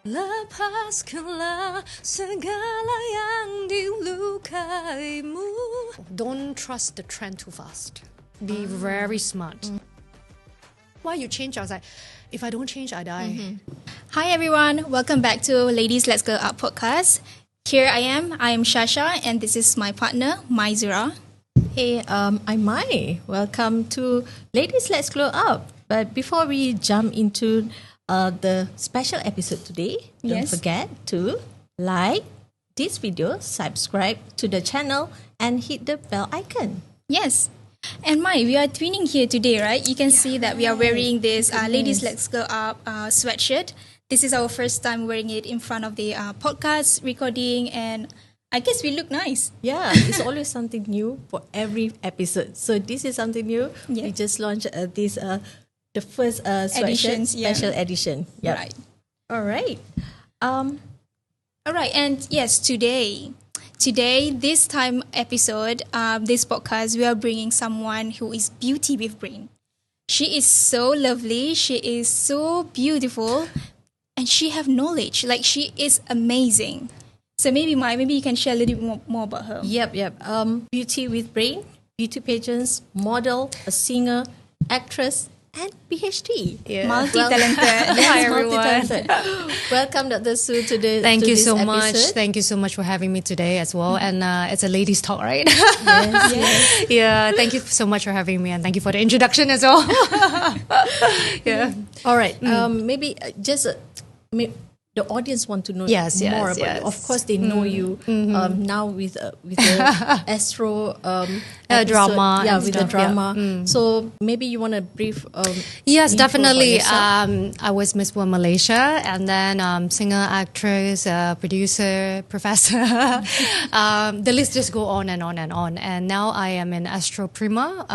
Lepaskanlah segala yang dilukaimu. Don't trust the trend too fast. Be very smart. Why you change? I was like, if I don't change, I die. Hi everyone, welcome back to Ladies Let's Go Up podcast. Here I am Syasha, and this is my partner, Mai Zura. Hey, I'm Mai. Welcome to Ladies Let's Glow Up. But before we jump into the special episode today, don't forget to like this video, subscribe to the channel, and hit the bell icon. Yes. And Mai, we are twinning here today, right? You can see that we are wearing this Ladies Let's Go Up sweatshirt. This is our first time wearing it in front of the podcast recording, and I guess we look nice. Yeah, it's always something new for every episode. So this is something new. Yeah. We just launched the first sweatshirt special edition. Yeah. Right. All right. All right. And yes, today, this time episode, this podcast, we are bringing someone who is beauty with brain. She is so lovely. She is so beautiful, and she have knowledge. Like, she is amazing. So maybe you can share a little bit more about her. Yep. Beauty with brain, beauty pageants, model, a singer, actress, and PhD. Yeah. Multi-talented. Hi everyone. Welcome, Dr. Soo, to Thank you this so episode. much. Thank you so much for having me today as well. And it's a ladies' talk, right? Yes. Yeah. Thank you so much for having me, and thank you for the introduction as well. Yeah. All right. Maybe the audience want to know more about you. Of course, they know you now with the Astro drama. Yeah, and with stuff, the drama. So maybe you want a brief. Yes, intro definitely. for yourself? I was Miss World Malaysia, and then singer, actress, producer, professor. The list just go on and on and on. And now I am in Astro Prima,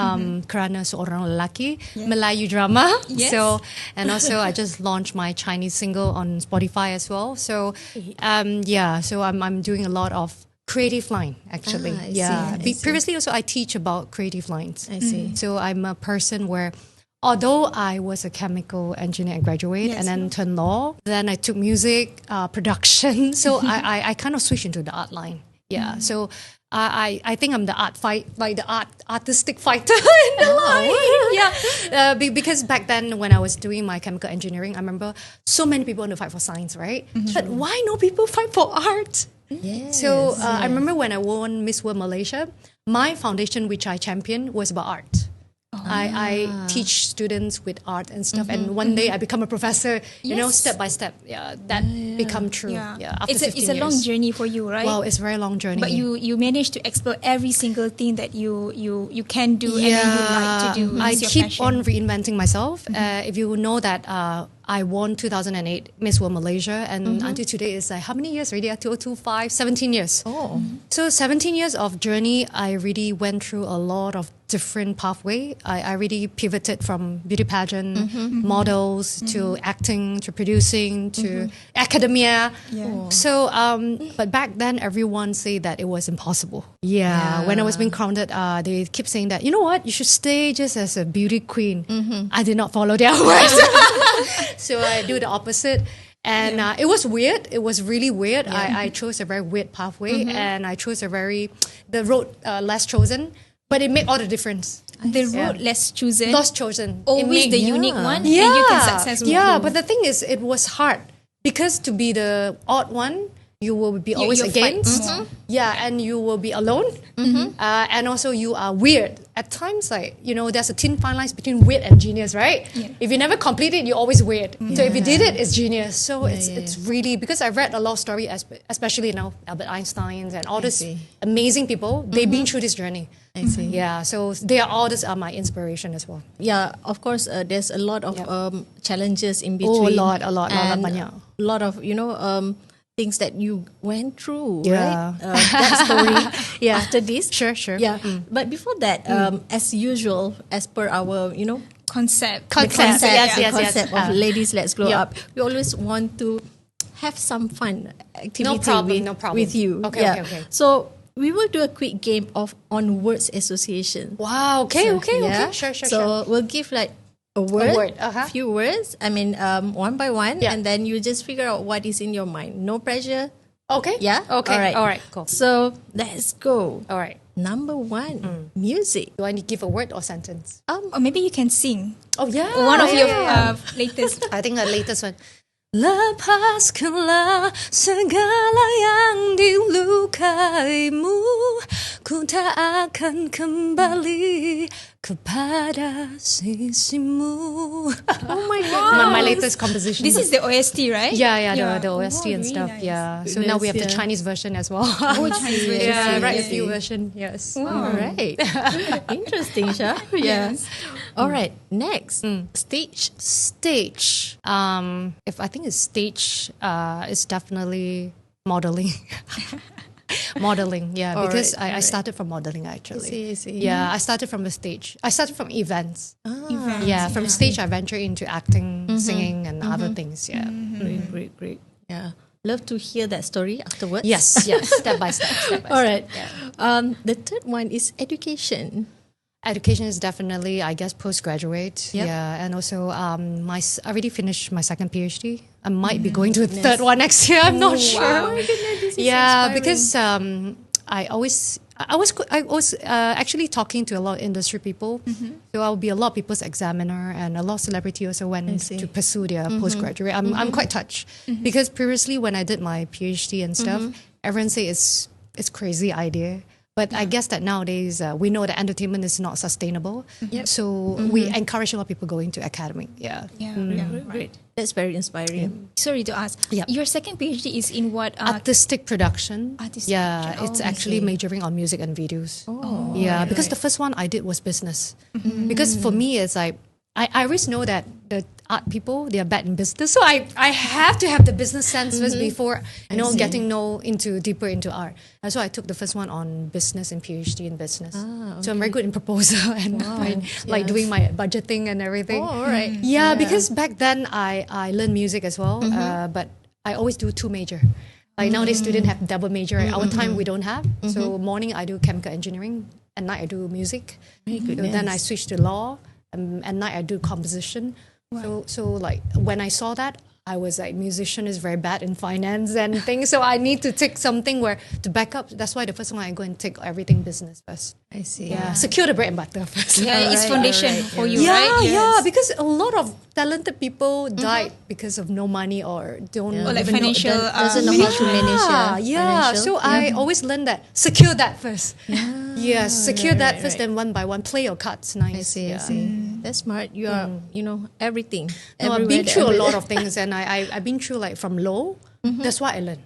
kerana seorang lelaki, Melayu drama. Yes. So, and also I just launched my Chinese single on Spotify as well. So, so I'm doing a lot of creative line actually. I see. Previously also I teach about creative lines. I see. So I'm a person where, although I was a chemical engineer and graduate and then turned law, then I took music, production. So I kind of switched into the art line. Yeah. So I think I'm the artistic fighter in the line. Yeah. Because back then when I was doing my chemical engineering, I remember so many people want to fight for science, right? But why no people fight for art? Yes. So I remember when I won Miss World Malaysia, my foundation which I championed was about art. I teach students with art and stuff, and one day I become a professor. You know, step by step. Yeah, that become true. Yeah, after 15 it's a long journey for you, right? Wow, it's a very long journey. But you managed to explore every single thing that you can do and then you like to do. I It's your keep passion. on reinventing myself. If you know that I won 2008 Miss World Malaysia, and until today is like how many years already? 2025, 17 years. Oh. So 17 years of journey, I really went through a lot of different pathway. I really pivoted from beauty pageant, models, to acting, to producing, to academia. Yeah. So, but back then everyone say that it was impossible. Yeah. When I was being crowned, they keep saying that, you know what, you should stay just as a beauty queen. I did not follow their words. So I do the opposite. And it was weird. It was really weird. I chose a very weird pathway, and I chose the road less chosen, but it made all the difference. The road less chosen. Less chosen. Always the unique one, and you can successfully. Yeah, but the thing is, it was hard because to be the odd one, you will be always against. Yeah, and you will be alone. And also you are weird. At times, like, you know, there's a thin fine line between weird and genius, right? Yeah. If you never complete it, you're always weird. So if you did it, it's genius. So it's really, because I read a lot of stories, especially now, Albert Einstein and all these amazing people, they've been through this journey. I see. Yeah, so they are all just my inspiration as well. Yeah, of course, there's a lot of challenges in between. Oh, a lot, and banyak. A lot of, things that you went through, Yeah. right? That story after this. Sure. Yeah. But before that, as usual, as per our, concept. concept of Ladies Let's Grow Up, we always want to have some fun activity No problem. with you. Okay. So we will do a quick game on words association. Wow, okay. Sure. So we'll give like a word, uh-huh. few words. I mean, one by one, Yeah. and then you just figure out what is in your mind. No pressure. Okay. Yeah. Okay. All right. Cool. So let's go. All right. Number one, music. Do I need to give a word or sentence? Or maybe you can sing Oh yeah. one of your yeah. latest. I think the latest one. Lepaskanlah segala yang dilukaimu, ku tak akan kembali kepada sisimu. Oh my God. My latest composition. This is the OST, right? Yeah, the OST and really stuff. nice. Yeah. So now we have the Goodness, yeah. Chinese version as well. Oh, Chinese version. Yeah, write a I few see. version. Yes. All right. Interesting, Sha. Yeah. Yes. All right. Next, stage. Stage. If I think it's stage, it's definitely modeling. Modeling, yeah, All because right, I started from modeling actually. I see. Yeah, I started from the stage. I started from events. Events, Yeah, from stage I ventured into acting, singing, and other things. Yeah. Great. Yeah. Love to hear that story afterwards. Yes, step by step. All right. Yeah. The third one is education. Education is definitely, I guess, postgraduate. Yep. Yeah, and also I already finished my second PhD. I might be going to the third one next year. I'm not sure. wow. Oh my goodness, this is Yeah, inspiring. because I was actually talking to a lot of industry people. So I'll be a lot of people's examiner, and a lot of celebrity also went see. to pursue their postgraduate. I'm quite touched because previously when I did my PhD and stuff, everyone say it's crazy idea. But I guess that nowadays we know that entertainment is not sustainable. So we encourage a lot of people going to academic. Yeah. Great. That's very inspiring. Sorry to ask. Yeah. Your second PhD is in what? Artistic production. Artistic Yeah, production. it's Oh, I actually see. majoring on music and videos. Oh, Yeah, because the first one I did was business. Because for me, it's like, I always know that the art people, they are bad in business. So I have to have the business sense first before, getting deeper into art. And so I took the first one on business and PhD in business. So I'm very good in proposal and doing my budgeting and everything. Oh, all right. Yeah, because back then I learned music as well, but I always do two major. Like nowadays, students have double major. Our time we don't have. So morning I do chemical engineering, at night I do music. So then I switched to law, and at night I do composition. So like when I saw that, I was like, musician is very bad in finance and things. So I need to take something where to back up. That's why the first one I go and take everything business first. I see. Yeah, secure the bread and butter first. Yeah, it's foundation for you, Yeah, right? yeah, because a lot of talented people died because of no money or don't Or like even know- financial. Doesn't know how to manage. yeah. financial. So I always learned that secure that first. Yes, secure that first, then one by one play your cards. Nice. I see. Yeah. I see. That's smart. You are, everything. No, I've Everywhere been that through a ever- lot of things, and I've been through like from low. That's what I learned.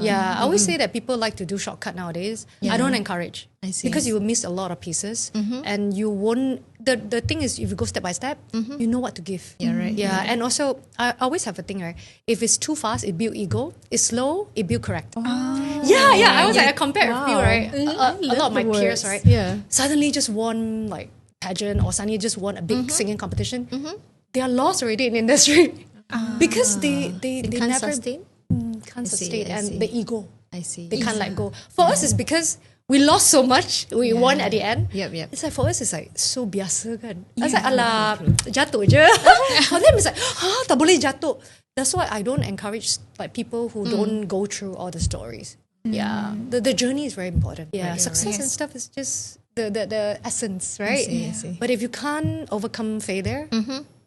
Yeah, I always say that people like to do shortcut nowadays. I don't encourage. I see. Because you will miss a lot of pieces, and you won't. The thing is, if you go step by step, you know what to give. Yeah, right. Yeah, and also I always have a thing, right? If it's too fast, it build ego. It's slow, it build correct. Yeah. I was like, I compared a few, right? A lot of my peers, right? Yeah. Suddenly just won like pageant, or suddenly just won a big singing competition. They are lost already in industry because they Can't never sustain. can't see, sustain, I and see. the ego. I see. They can't let go. For us, it's because we lost so much. We won at the end. Yep. It's like for us, it's like so biasa kan. It's like ala jatuh je. For them, it's like tak boleh jatuh. That's why I don't encourage like people who don't go through all the stories. Yeah, the journey is very important. Yeah, success and stuff is just the essence, right? I see. But if you can't overcome failure,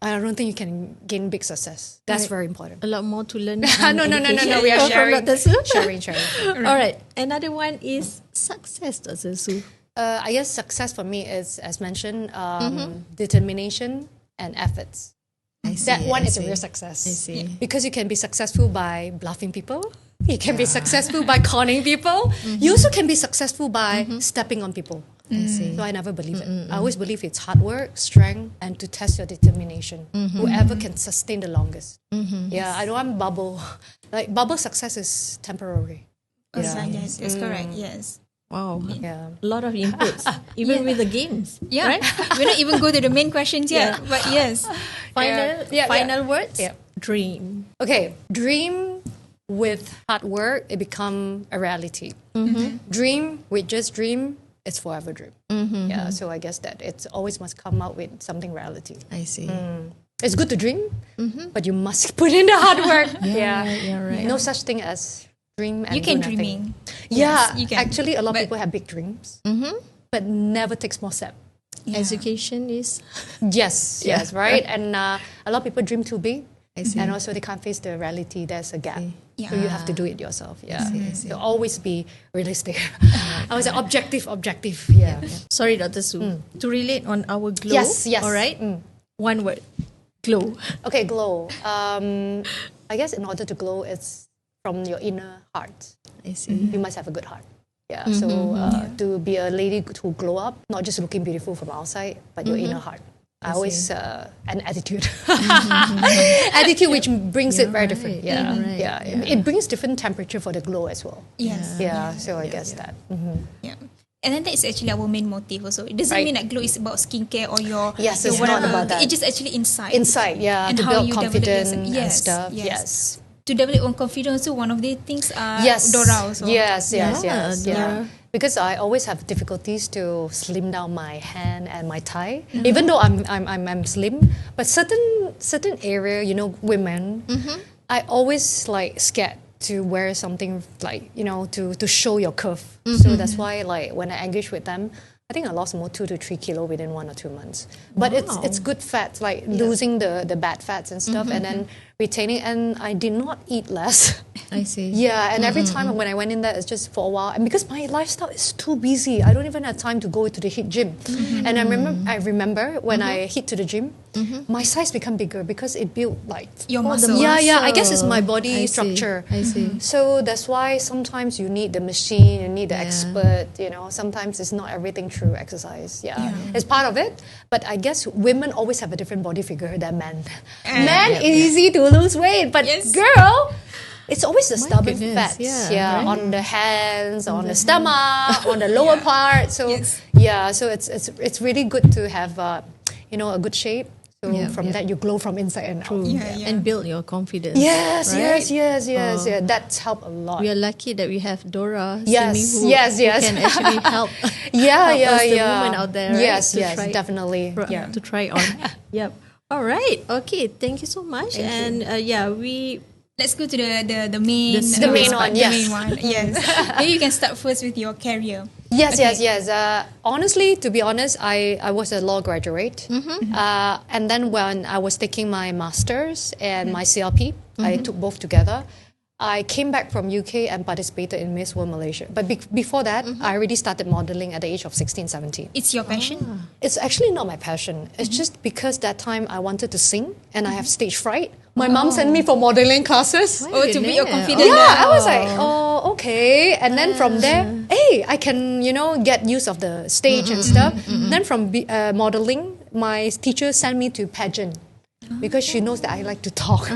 I don't think you can gain big success. That's very important. A lot more to learn. No. We are From sharing. Dr. Soo. sharing. All right. Another one is success, Dr. Soo. I guess success for me is, as mentioned, determination and efforts. That one is a real success. I see. Because you can be successful by bluffing people. You can be successful by conning people. You also can be successful by stepping on people. I see. So I never believe it. I always believe it's hard work, strength, and to test your determination. Whoever can sustain the longest. Yeah, I don't want bubble. Like bubble success is temporary. Yes, that's correct. Yes. Wow. Yeah. A lot of inputs, even with the games. Yeah. Right? We're not even go to the main questions yet, but yes. Final words. Yeah. Dream. Okay, dream with hard work, it become a reality. Dream with just dream, it's forever dream. Yeah, so I guess that it's always must come out with something reality. I see. It's good to dream, but you must put in the hard work. Right. No such thing as dream and You can do nothing. dreaming. Yeah, Yes, you can. actually, a lot of But- people have big dreams, but never take small step. Yeah. Education is. Yes, Yeah. yes, right. And a lot of people dream too big, I see. and also they can't face the reality. There's a gap, Yeah. so you have to do it yourself. Yeah, I see. so always be realistic. I was like, objective. Yeah. Sorry, Dr. Soo. To relate on our glow. Yes, yes. All right. One word. Glow. Okay, glow. I guess in order to glow, it's from your inner heart. I see. You must have a good heart. Yeah. So to be a lady to glow up, not just looking beautiful from outside, but your inner heart. I always an attitude, attitude which brings it very different. Yeah, right. yeah. It brings different temperature for the glow as well. Yes. Yeah. So I guess that. Yeah. And then that is actually our main motive also. It doesn't Right. mean that glow is about skincare or your Yes, your it's not whatever. about that. It's just actually inside. Inside, yeah, And to how build you develop confidence yourself. and Yes, stuff. yes. Yes. To develop your own confidence, so one of the things are Yes. Dora also. Yes, Yeah, yeah. Dora. Because I always have difficulties to slim down my hand and my thigh, even though I'm slim. But certain area, you know, women, I always like scared to wear something like, you know, to show your curve. So that's why like when I engage with them, I think I lost more 2 to 3 kilo within 1 or 2 months. But it's good fats, like losing the bad fats and stuff, and then retaining. And I did not eat less. I see. Yeah, and every time when I went in there, it's just for a while. And because my lifestyle is too busy, I don't even have time to go to the HIIT gym. And I remember when I hit to the gym, my size become bigger because it built like Your Oh, the muscle. yeah. I guess it's my muscle. body I see. structure. I see. So that's why sometimes you need the machine, you need the expert. You know, sometimes it's not everything through exercise. Yeah, it's part of it. But I guess women always have a different body figure than men. Men easy to lose weight, but Yes. girl. It's always the stubborn goodness, fats, yeah, right. on the hands, on the stomach, on the lower part. So Yes. so it's really good to have you know, a good shape. So from that you glow from inside and out. Yeah. And build your confidence. Yes, right? yes. Yeah, that's helped a lot. We are lucky that we have Dorra Yes, Slimming who yes. can actually help. Yeah, help us, the women out there. Right? Yes, to yes, try, definitely. Yeah. to try on. Yep. All right. Okay. Thank you so much. We. Let's go to the main The main part, one, the yes. main one. Yes. Maybe you can start first with your career. Yes, Okay. yes. Honestly, to be honest, I was a law graduate. And then when I was taking my master's and my CLP, I took both together. I came back from UK and participated in Miss World Malaysia. But before that, I already started modeling at the age of 16, 17. It's your passion. It's actually not my passion. It's just because that time I wanted to sing and I have stage fright. My mom sent me for modeling classes. Oh, to build your confidence. Yeah, I was like, oh, okay. And then from there, hey, I can, you know, get use of the stage and stuff. Then from modeling, my teacher sent me to pageant because she knows that I like to talk.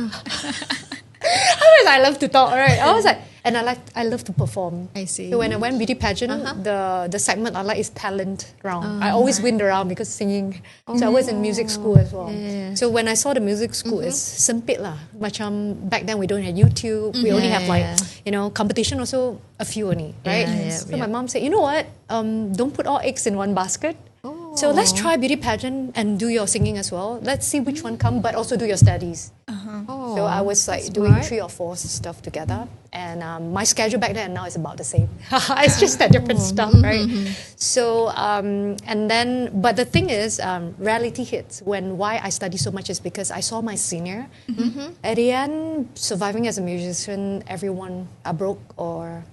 I love to talk, right? I was like, and I love to perform. I see. So when I went beauty pageant, the segment I like is talent round. I always win the round because singing. So I was in music school as well. So when I saw the music school, it's sempit lah. Macam back then we don't have YouTube. We only have like, you know, competition also a few only, right? So my mom said, you know what? Don't put all eggs in one basket. So let's try beauty pageant and do your singing as well. Let's see which one come, but also do your studies. So I was like doing 3 or 4 stuff together, and my schedule back then and now is about the same. It's just that different stuff, right? So and then, but the thing is, reality hits when why I study so much is because I saw my senior. At the end, surviving as a musician, everyone are broke or.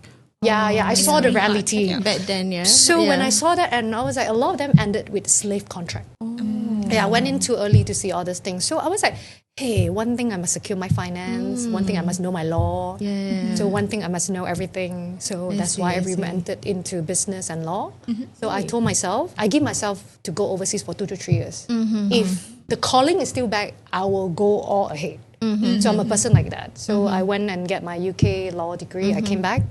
I saw the reality Back then, So when I saw that, and I was like, a lot of them ended with slave contract. I went in too early to see all these things. So I was like, hey, one thing I must secure my finance. One thing I must know my law. So one thing I must know everything. So that's why I entered into business and law. So I told myself, I give myself to go overseas for 2 to 3 years. If the calling is still back, I will go all ahead. So I'm a person like that. So I went and get my UK law degree. I came back.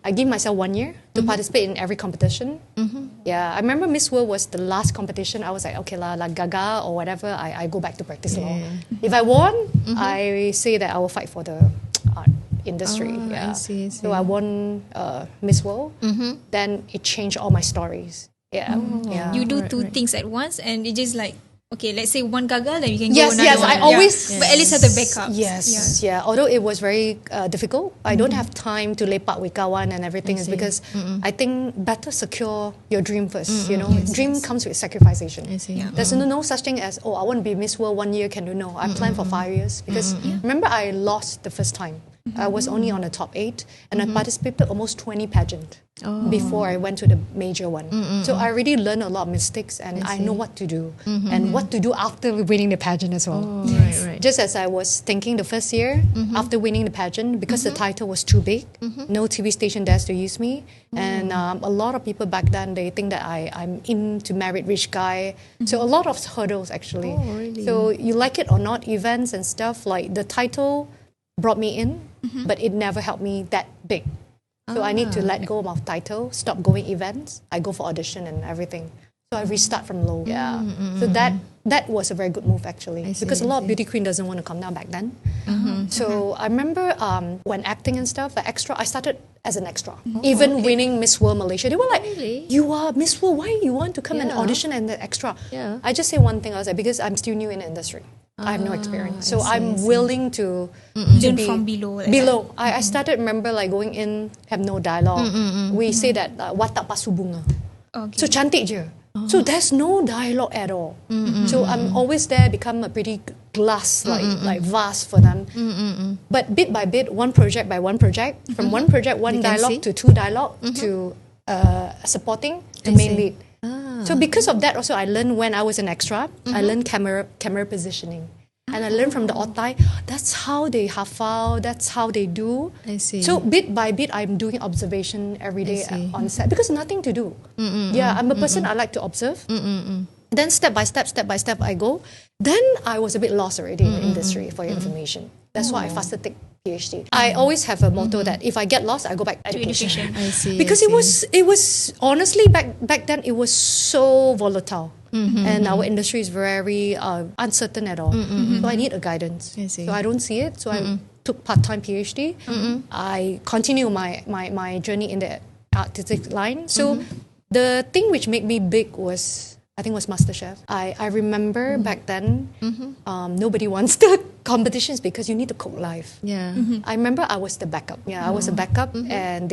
I give myself 1 year to participate in every competition. Yeah, I remember Miss World was the last competition. I was like, okay la gaga or whatever. I go back to practice law. If I won, I say that I will fight for the art. industry. I see. So I won Miss World. Then it changed all my stories. Yeah. You do two things at once, and it just like, okay, let's say one gagal, then you can Yes, go another one. I always... But at least have the backup. Yes, although it was very difficult, I don't have time to lepak with kawan and everything. Is because I think better secure your dream first. You know, dream comes with sacrification. I see. There's no such thing as, I want to be Miss World 1 year. Can you know? I planned for 5 years because remember I lost the first time. I was only on the top 8 and I participated almost 20 pageant before I went to the major one. So I really learned a lot of mistakes and I know what to do and what to do after winning the pageant as well. Right. Just as I was thinking the first year after winning the pageant, because the title was too big, no TV station dares to use me. And a lot of people back then, they think that I'm into married rich guy. So a lot of hurdles actually. Really? So you like it or not, events and stuff, like the title brought me in, but it never helped me that big. So I need to let go of my title, stop going events. I go for audition and everything. So I restart from low. So that was a very good move actually, because a lot of beauty queen doesn't want to come down back then. So I remember when acting and stuff, the extra, I started as an extra. Even winning Miss World Malaysia, they were like, you are Miss World, why you want to come and audition and the extra? I just say one thing, I was like, because I'm still new in the industry. I have no experience. So I'm willing to Learn be from below. Below. I started, remember, like going in, have no dialogue. We say that, watak pasu bunga. So cantik je. So there's no dialogue at all. So I'm always there, become a pretty glass, like vase for them. But bit by bit, one project by one project, from one project, one dialogue to two dialogue to supporting to main lead. So because of that also, I learned when I was an extra, I learned camera positioning. And I learned from the otai, that's how they hafal, that's how they do. I see. So bit by bit, I'm doing observation every day on set because nothing to do. I'm a person, I like to observe. Then step by step, I go. Then I was a bit lost already in the industry, for your information. That's why I faster take PhD. I always have a motto that if I get lost, I go back to education. I see. Because it was honestly back then it was so volatile. And our industry is very uncertain at all. So I need a guidance. So I don't see it. So I took part-time PhD. I continue my journey in the artistic line. So the thing which made me big was, I think, was MasterChef. I remember back then, nobody wants the competitions because you need to cook live. I remember I was the backup. I was a backup, and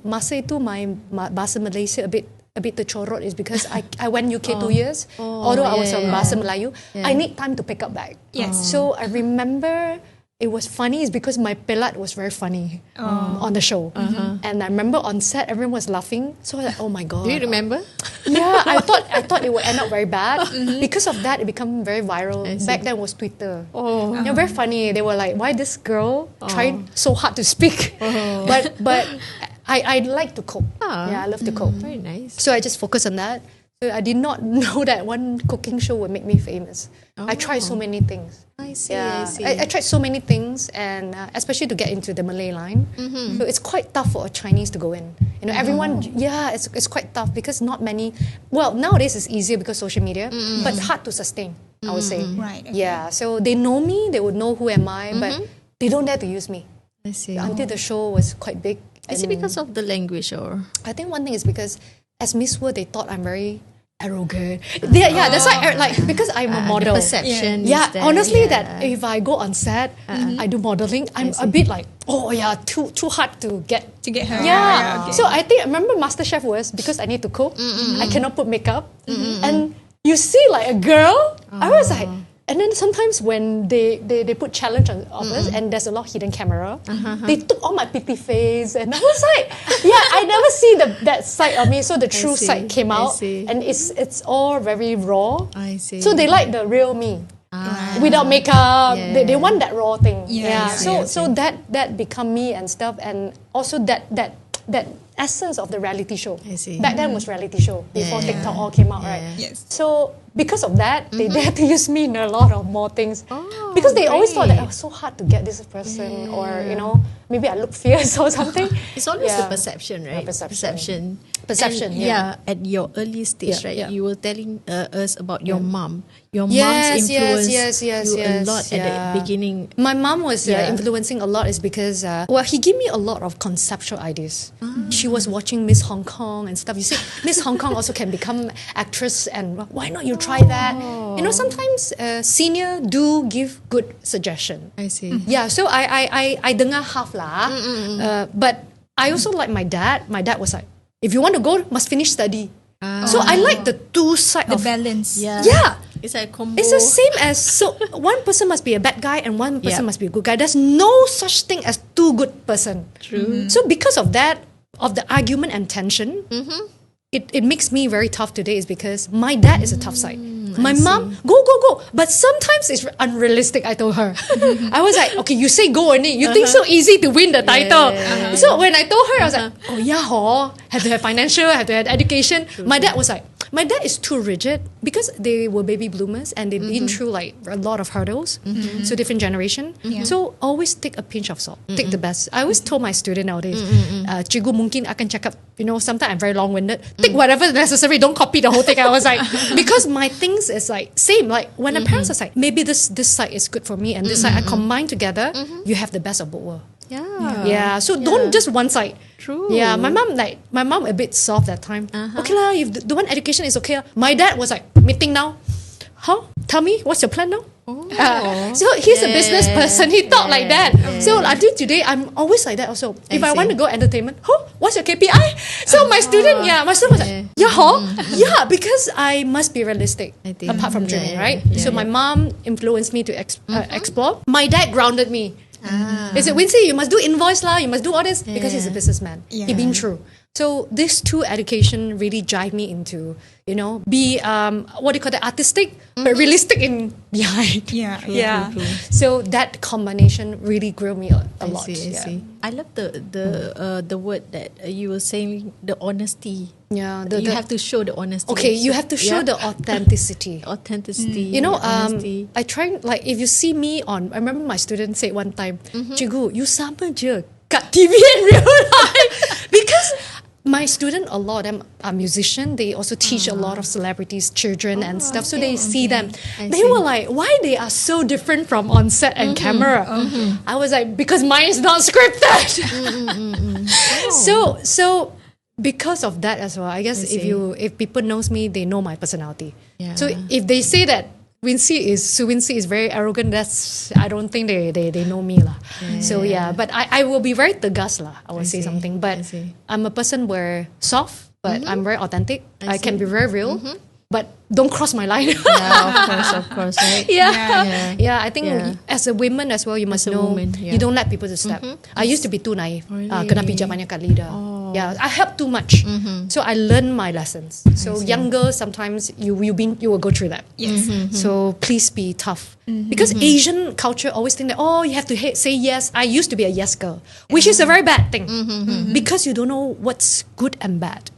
masa itu my bahasa Malaysia a bit tercorot is because I went UK 2 years. Although I was on bahasa Melayu, I need time to pick up back. So I remember it was funny is because my pelat was very funny on the show. And I remember on set everyone was laughing. So I was like, oh my god. Do you remember? Yeah, I thought it would end up very bad. Because of that, it became very viral. Back then was Twitter. Very funny. They were like, why this girl tried so hard to speak? But I like to cook. I love to cook. Very nice. So I just focus on that. So I did not know that one cooking show would make me famous. I tried so many things. I see. I tried so many things, and especially to get into the Malay line. So it's quite tough for a Chinese to go in. You know, everyone. It's quite tough because not many. Well, nowadays it's easier because social media, but it's hard to sustain. I would say. Right. Okay. Yeah. So they know me. They would know who am I, but they don't dare to use me. I see. Until the show was quite big. Is it because of the language or? I think one thing is because as Miss World, they thought I'm very arrogant. That's why, like, because I'm a model. The perception. Honestly, that if I go on set, I do modeling, I'm a bit like, too hard to get her. Yeah. So I think, I remember MasterChef was because I need to cook, I cannot put makeup. And you see like a girl, I was like, and then sometimes when they put challenge on us and there's a lot of hidden camera, they took all my pity face and I was like, I never see that side of me. So the true side came out and it's all very raw. I see. So they like the real me. Without makeup, they want that raw thing. So that become me and stuff, and also that essence of the reality show. I see. Back then was reality show before TikTok all came out, right? Yes. So because of that, they dare to use me in a lot of more things. Because they always thought that it was so hard to get this person, or maybe I look fierce or something. It's always the perception, right? Perception. And, at your early stage, right? You were telling us about your mom. Your mom's Yes, influenced yes, you a lot at the beginning. My mom was influencing a lot is because, he gave me a lot of conceptual ideas. She was watching Miss Hong Kong and stuff. You see, Miss Hong Kong also can become actress, and why not you try that? Sometimes senior do give good suggestion. I see. Yeah, so I dengar half lah. But I also like my dad. My dad was like, if you want to go, must finish study. So I like the two sides of balance. Yeah. It's like a combo. It's the same as, so one person must be a bad guy and one person must be a good guy. There's no such thing as two good person. True. So because of that, of the argument and tension, it makes me very tough today is because my dad is a tough side. My mom, go. But sometimes it's unrealistic, I told her. I was like, okay, you say go only. You think so easy to win the title. So when I told her, I was like, oh yeah, have to have financial, have to have education. My dad was like, my dad is too rigid because they were baby bloomers and they've been through like a lot of hurdles. So different generation. So always take a pinch of salt. Take the best. I always told my student nowadays, cikgu mungkin akan cakap, sometimes I'm very long-winded. Take whatever necessary. Don't copy the whole thing. I was like, because my things is like same. Like when the parents are like, maybe this side is good for me and this side I combine together, you have the best of both worlds. Yeah. So don't just one side. True. Yeah. My mom a bit soft that time. Okay lah, if the one education is okay. My dad was like, meeting now. Huh? Tell me, what's your plan now? So he's a business person. He thought like that. So until today, I'm always like that also. If I want to go entertainment, what's your KPI? So my student was like, yeah, because I must be realistic apart from dreaming, right? So my mom influenced me to explore. My dad grounded me. He said, Wincci, you must do invoice lah, you must do all this because he's a businessman. He been through. So these two education really drive me into, be what do you call that, artistic but realistic in behind. True. So that combination really grew me a lot. I see. I love the word that you were saying, the honesty. Yeah, you have to show the honesty. Okay, you have to show the authenticity. Honesty. I try, like, if you see me I remember my student said one time, Cikgu, you sama je kat TV in real life. Because my student, a lot of them are musicians. They also teach a lot of celebrities, children and stuff. So they see them. They were like, why they are so different from on set and camera? I was like, because mine is not scripted. So because of that as well, I guess if people knows me, they know my personality. So if they say that Soo Wincci is very arrogant, I don't think they know me lah. But I will be very tegas lah. I will say something, but I'm a person where soft, but I'm very authentic. I can be very real, but don't cross my line. Of course, right? I think as a woman as well, you must know you don't let people to step. I used to be too naive. Kena pijak banyak kat lidah. I help too much. So I learn my lessons. So younger, sometimes you will go through that. So please be tough. Because Asian culture always think that, you have to say yes. I used to be a yes girl, which is a very bad thing. Because you don't know what's good and bad.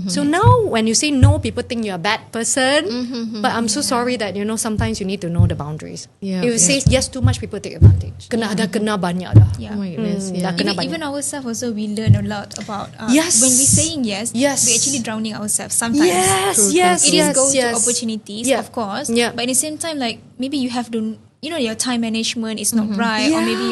So now when you say no, people think you're a bad person. But I'm so sorry that, sometimes you need to know the boundaries. If you say yes too much, people take advantage. Kena banyak dah. Oh my goodness. Even ourselves also, we learn a lot about when we're saying yes, we're actually drowning ourselves sometimes. It is go to opportunities, of course. But at the same time, like maybe you have to, your time management is not right, or maybe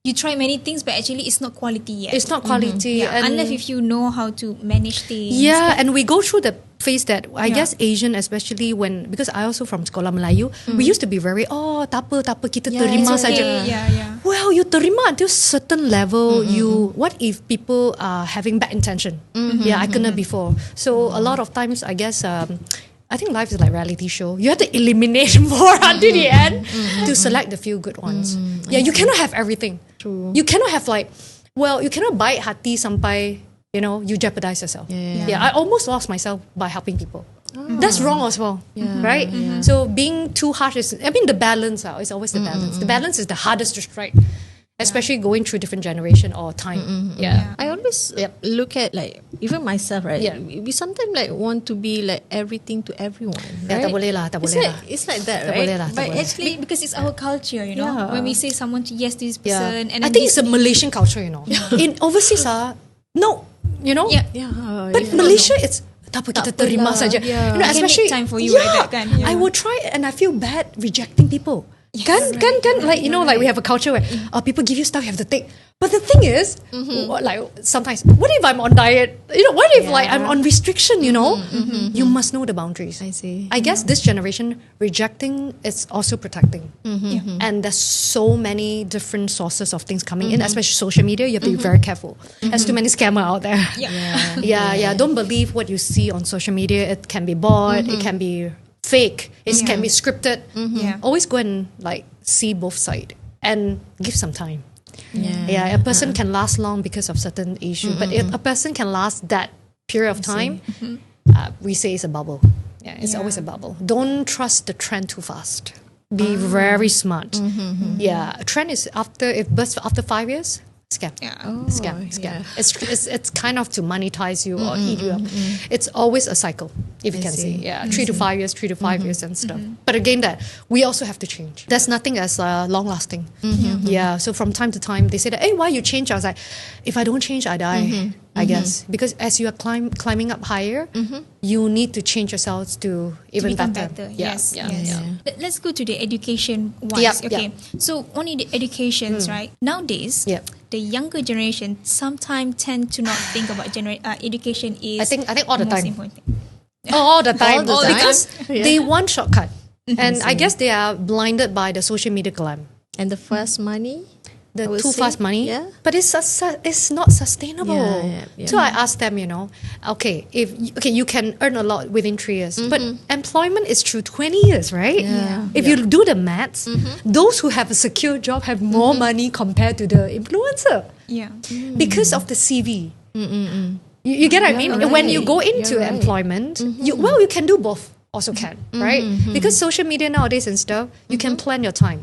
you try many things, but actually it's not quality yet. It's not quality. Unless if you know how to manage things. And we go through the phase that I guess Asian, especially because I also from Sekolah Melayu, we used to be very, tak apa, kita terima saja. Well, you terima until certain level, what if people are having bad intention? I kena before. So a lot of times, I guess, I think life is like reality show. You have to eliminate more until the end to select the few good ones. You cannot have everything. True. You cannot have you cannot baik hati sampai, you jeopardize yourself. I almost lost myself by helping people. That's wrong as well, right? So being too harsh the balance is always the balance. The balance is the hardest to strike. especially going through different generation or time. Yeah. I always look at like even myself, right? Yeah. We sometimes like want to be like everything to everyone. Yeah, Right? tak boleh lah. It's like that, Tak right? boleh lah, tak But boleh. actually, Because it's our culture, you know. Yeah. When we say someone yes to this Yeah. person, and I then think this it's a Malaysian culture, you know. In overseas, no, you know. Yeah. But Malaysia, it's tak apa, kita terima apalah, saja. yeah. You know, I can especially make time for you like that kan. Yeah. I will try, and I feel bad rejecting people. Kan, like you know, like we have a culture where people give you stuff, you have to take. But the thing is, like sometimes, what if I'm on diet? You know, what if like I'm on restriction? You know, you must know the boundaries. I see. I guess this generation rejecting is also protecting, and there's so many different sources of things coming in, especially social media. You have to be very careful. There's too many scammers out there. Yeah. Don't believe what you see on social media. It can be bought. It can be fake. It can be scripted. Yeah. Always go and like see both sides and give some time. Yeah. A person can last long because of certain issue, but if a person can last that period of time, we say it's a bubble. Yeah, it's always a bubble. Don't trust the trend too fast. Be very smart. Yeah, a trend is if burst after 5 years, scam. Scam. yeah. It's kind of to monetize you or eat you up. It's always a cycle, if you can see. Yeah, 3 to 5 years, 3 to 5 years and stuff. But again, that we also have to change. There's nothing as long lasting. Yeah. So from time to time, they say that, hey, why you change? I was like, if I don't change, I die. I guess because as you are climbing up higher, you need to change yourselves to even become better. Yes. Yeah. Let's go to the education wise. Yeah, Okay. So only the educations, right? Nowadays, Yeah. the younger generation sometimes tend to not think about education is I think all the most time. important. All the time. All the time? Because they want shortcut. And I guess they are blinded by the social media glam. And the fast money. I The would too say, fast money. yeah. But it's not sustainable. Yeah. So I asked them, you know, okay, you can earn a lot within 3 years, but employment is through 20 years, right? Yeah. If you do the maths, those who have a secure job have more money compared to the influencer Yeah. because of the CV. You get what I mean? right. When you go into You're right. employment, you can do both. Also can, right? Because social media nowadays and stuff, you can plan your time.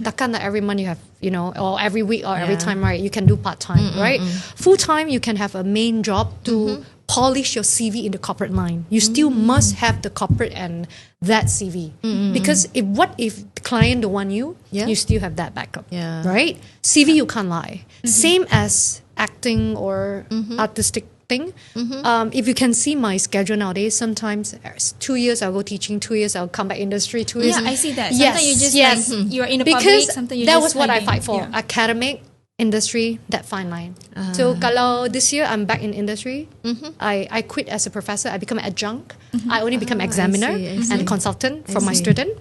Takkan every month you have, you know, or every week or every time, right? You can do part-time, right? Full-time, you can have a main job to polish your CV in the corporate line. You still must have the corporate and that CV. Because what if the client don't want you, you still have that backup, right? CV, you can't lie. Same as acting or artistic thing. If you can see my schedule nowadays, sometimes 2 years I'll go teaching, 2 years I'll come back industry, 2 years. Yeah, I see that. Sometimes you just like you're in the public. Because Sometimes you that just was what I hiding. fight for. Yeah. Academic, industry, that fine line. So kalau this year I'm back in industry, I quit as a professor. I become an adjunct. I only become examiner I see. and consultant for my see. student.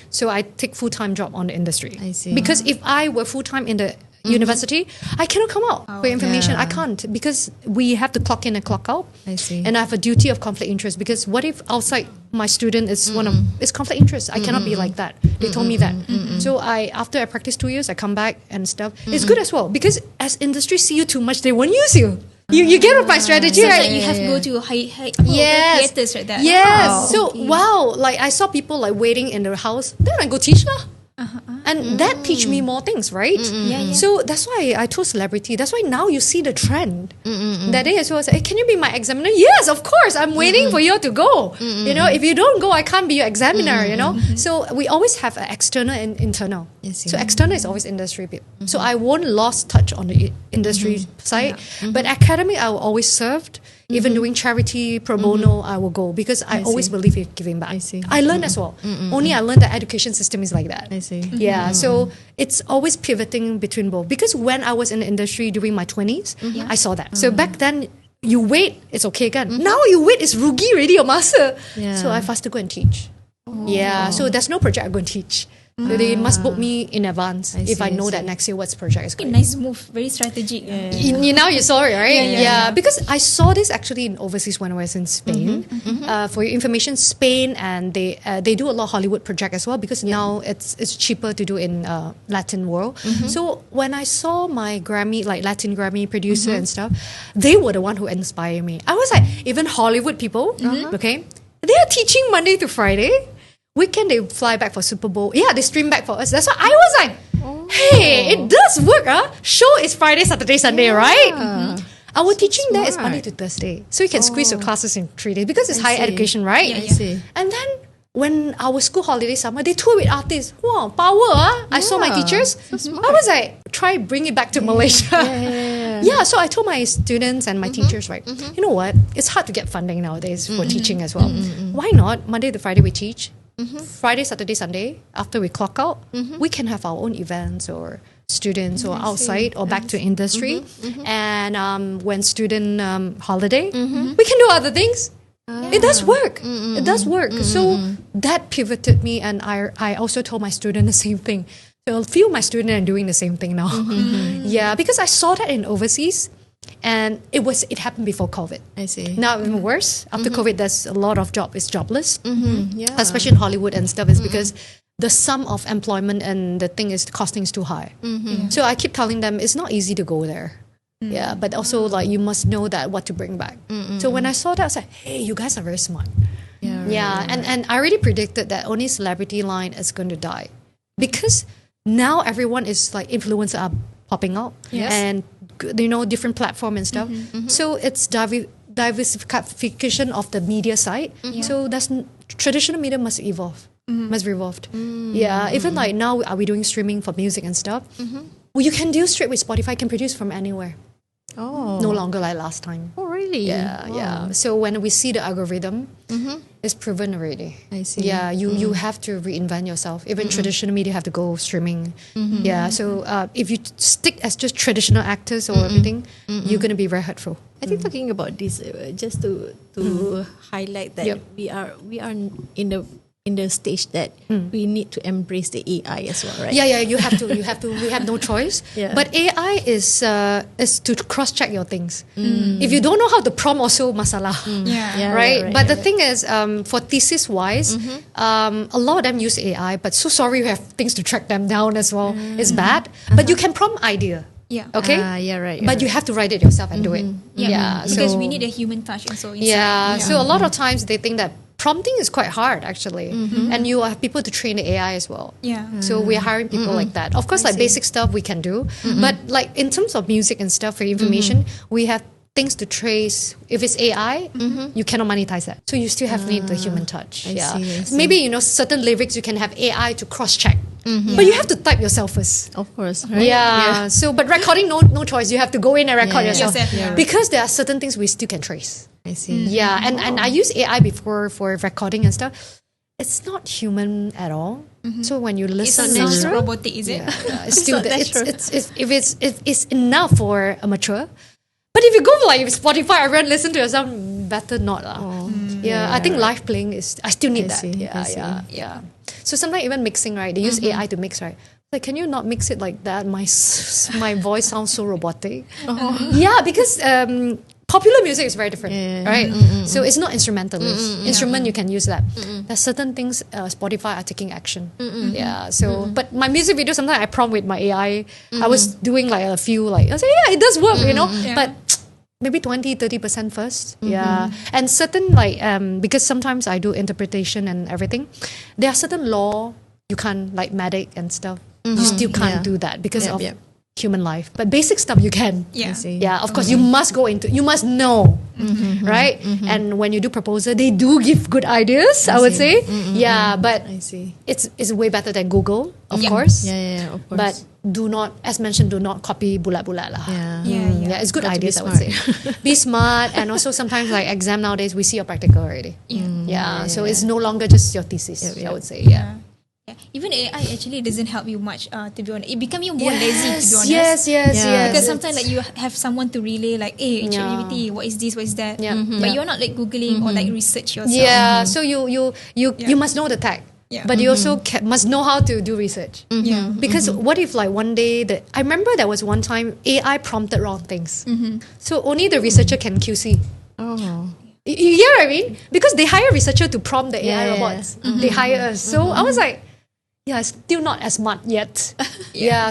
So I take full-time job on the industry. I see. Because if I were full-time in the university, I cannot come out for information. Yeah. I can't because we have to clock in and clock out. I see. And I have a duty of conflict interest because what if outside my student is it's conflict interest? I cannot be like that. They told me that. So after I practice 2 years, I come back and stuff. It's good as well because as industry see you too much, they won't use you. You get my strategy, So right? like you have to go to high Yes. theaters like that. Yes. So wow, like I saw people like waiting in their house. Then I go teach lah. And that teach me more things, right? Yeah. So that's why I told celebrity. That's why now you see the trend. That day as well, I said, hey, can you be my examiner? Yes, of course. I'm waiting for you to go. You know, if you don't go, I can't be your examiner, you know. So we always have an external and internal. Yes, So external is always industry. So I won't lost touch on the industry side. But academic, I will always served. Even doing charity pro bono, I will go because I always believe in giving back. I see. I learned as well. Only I learned the education system is like that. I see. Yeah, so it's always pivoting between both. Because when I was in the industry during my 20s, I saw that. So back then, you wait, it's okay kan. Now you wait, it's rugi already, your master. Yeah. So I faster go and teach. Yeah, so there's no project I go and teach. They must book me in advance if I know that next year what's project is going. Nice move, very strategic. Now you saw it, right? Yeah. Because I saw this actually in overseas when I was in Spain. For your information, Spain and they do a lot of Hollywood project as well because now it's cheaper to do in Latin world. So when I saw my Grammy, like Latin Grammy producer and stuff, they were the one who inspired me. I was like, even Hollywood people, okay, they are teaching Monday to Friday. Weekend they fly back for Super Bowl. Yeah, they stream back for us. That's why I was like, hey, it does work, huh? Show is Friday, Saturday, Sunday, right? Our teaching there is Monday to Thursday. So you can squeeze your classes in 3 days because it's higher education, right? I see. And then when our school holiday summer, they tour with artists. Wow, power! I saw my teachers. I was like, try bring it back to Malaysia. Yeah, so I told my students and my teachers, right, you know what? It's hard to get funding nowadays for teaching as well. Why not? Monday to Friday we teach. Friday, Saturday, Sunday, after we clock out, we can have our own events or students or outside or back to industry. And when student holiday, we can do other things. It does work. It does work. So that pivoted me, and I also told my student the same thing. So a few of my students are doing the same thing now. Yeah, because I saw that in overseas, and it happened before COVID. I see. Now even worse. After COVID, there's a lot of jobless, Yeah. especially in Hollywood and stuff. Is because the sum of employment and the thing is costing is too high. So I keep telling them it's not easy to go there. Yeah, but also like you must know that what to bring back. So when I saw that, I was like, hey, you guys are very smart. And I already predicted that only celebrity line is going to die because now everyone is like influencers are popping out and different platform and stuff. So it's diversification of the media side. So that's traditional media must evolve. Must be evolved. Yeah, even like now are we doing streaming for music and stuff? Well, you can deal straight with Spotify. Can produce from anywhere. No longer like last time. Oh, really? Yeah. So when we see the algorithm, it's proven already. I see. Yeah, you have to reinvent yourself. Even traditional media have to go streaming. Yeah. So if you stick as just traditional actors or everything, you're gonna be very hurtful. I think talking about this, just to highlight that we are in the stage that we need to embrace the AI as well, right? Yeah, you have to. We have no choice. But AI is to cross-check your things. If you don't know how to prompt, also masalah. Right? But the thing is, for thesis-wise, a lot of them use AI, but so sorry, you have things to track them down as well. It's bad. But you can prompt idea. Yeah. Okay. Right. But you have to write it yourself and do it. Because we need a human touch and so. So a lot of times they think that prompting is quite hard actually, and you have people to train the AI as well. So we're hiring people like that. Of course, like basic stuff we can do, but like in terms of music and stuff for information, we have things to trace. If it's AI, you cannot monetize that. So you still have need the human touch. I see. Maybe certain lyrics you can have AI to cross check. But you have to type yourself first. Of course, right? So, but recording, no choice. You have to go in and record yourself. Yeah. Because there are certain things we still can trace. I see. Yeah, and I use AI before for recording and stuff. It's not human at all. So when you listen, It's not robotic, is it? it's still it's enough for a mature. But if you go like Spotify, everyone listen to yourself, better not. I think live playing is. I still need that. Yeah. So sometimes even mixing, right? They use AI to mix, right? Like, can you not mix it like that? My voice sounds so robotic. Yeah, because popular music is very different, right? So it's not instrumentalist. Instrument you can use that. There's certain things Spotify are taking action. So but my music video sometimes I prompt with my AI. I was doing like a few I say it does work, but maybe 20-30% first. And certain because sometimes I do interpretation and everything, there are certain law you can't like medic and stuff. You still can't do that because of human life, but basic stuff you can. Of course you must know, right? And when you do proposal, they do give good ideas, I would say. But I see. It's way better than Google, of course. Of course. But do not, as mentioned, do not copy bulat-bulat lah. It's good ideas, I would say. Be smart, and also sometimes like exam nowadays we see your practical already. So it's no longer just your thesis, I would say. Even AI actually doesn't help you much, to be honest. It becomes you more lazy, to be honest. Yes. Because sometimes like you have someone to relay like, hey, ChatGPT, what is this, what is that? But you're not like Googling or like research yourself. So you must know the tech. But you also must know how to do research. Because what if like one day I remember there was one time AI prompted wrong things. So only the researcher can QC. You hear what I mean? Because they hire researcher to prompt the AI robots. They hire us. So I was like, still not as smart yet.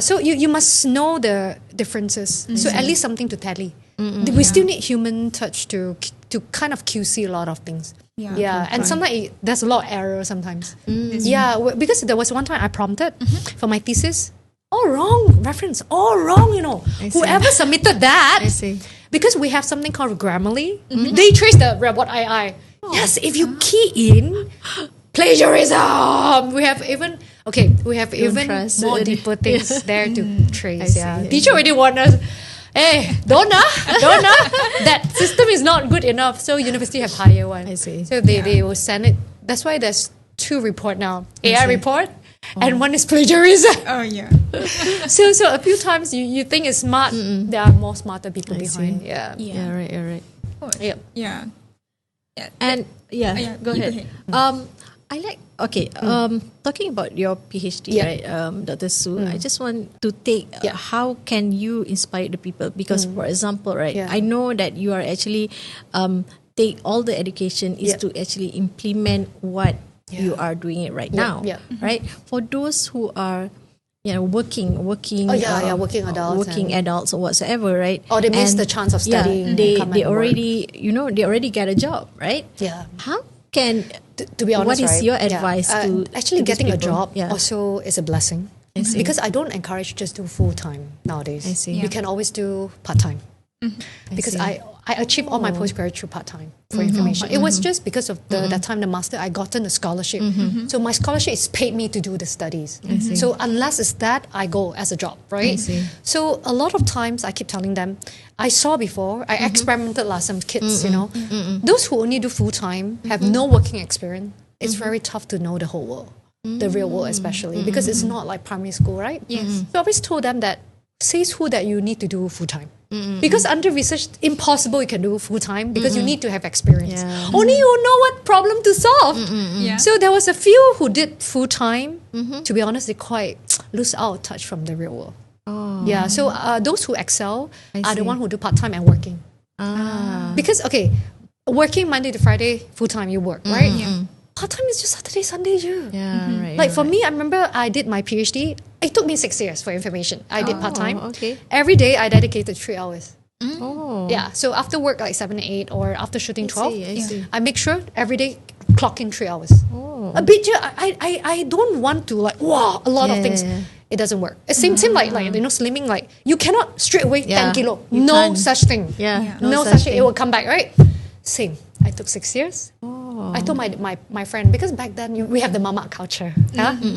So you must know the differences. So at least something to tally. We still need human touch to kind of QC a lot of things. And sometimes there's a lot of error sometimes. Because there was one time I prompted for my thesis. all wrong reference, all wrong, you know. I see. Whoever submitted that, I see. because we have something called Grammarly, they trace the what I. Yes, if you key in plagiarism, we have even trust more it. deeper things there to trace. I see. Teacher already warned us. Hey, Dorra, that system is not good enough. So university have higher one. I see. So they will send it. That's why there's 2 report now. AI see. report and one is plagiarism. Oh yeah. So a few times you think it's smart. There are more smarter people I behind. see. Yeah. Yeah, right, yeah, right. Of course. Yep. Yeah. Yeah. And go you ahead. I like talking about your PhD, Yeah. right, Dr. Soo. I just want to take how can you inspire the people? Because for example, right, Yeah. I know that you are actually take all the education is Yeah. to actually implement what you are doing it right now, yeah. right? For those who are working working adults working adults or whatsoever, right? Or they miss the chance of studying and they come and already they already get a job, right? Yeah. How can To be honest, what is right, your advice to actually these getting a people? job Yeah. also is a blessing see. because I don't encourage just do full time nowadays. I see. You can always do part time because see. I achieved all my postgraduate through part time for information. It was just because of that time the master I gotten a scholarship, so my scholarship is paid me to do the studies. see. So unless it's that, I go as a job, right? I see. So a lot of times I keep telling them, I saw before, I experimented last some kids, you know, those who only do full time have no working experience. It's very tough to know the whole world, the real world especially, because it's not like primary school, right? Yes. So I always told them that says who that you need to do full time. Because under research, impossible you can do full time because you need to have experience. Yeah. Only you know what problem to solve. Yeah. So there was a few who did full time. To be honest, they quite lose out touch from the real world. Oh. Yeah. So those who excel I are the see. one who do part time and working. Because working Monday to Friday, full time you work, right? Part time is just Saturday, Sunday, Yeah, right. Like for me, I remember I did my PhD. It took me 6 years for information. I did part time. okay. Every day I dedicated 3 hours. Oh. Yeah. So after work like 7, 8, or after shooting 12, I see. I make sure every day clock in 3 hours. Oh. A bit. I don't want to like a lot of things. Yeah. It doesn't work. It seems like slimming, like you cannot straight away 10 kilo. you No can't. such thing. Yeah. No such thing. It will come back, right? Same. I took 6 years. I told my friend, because back then we have the mama culture.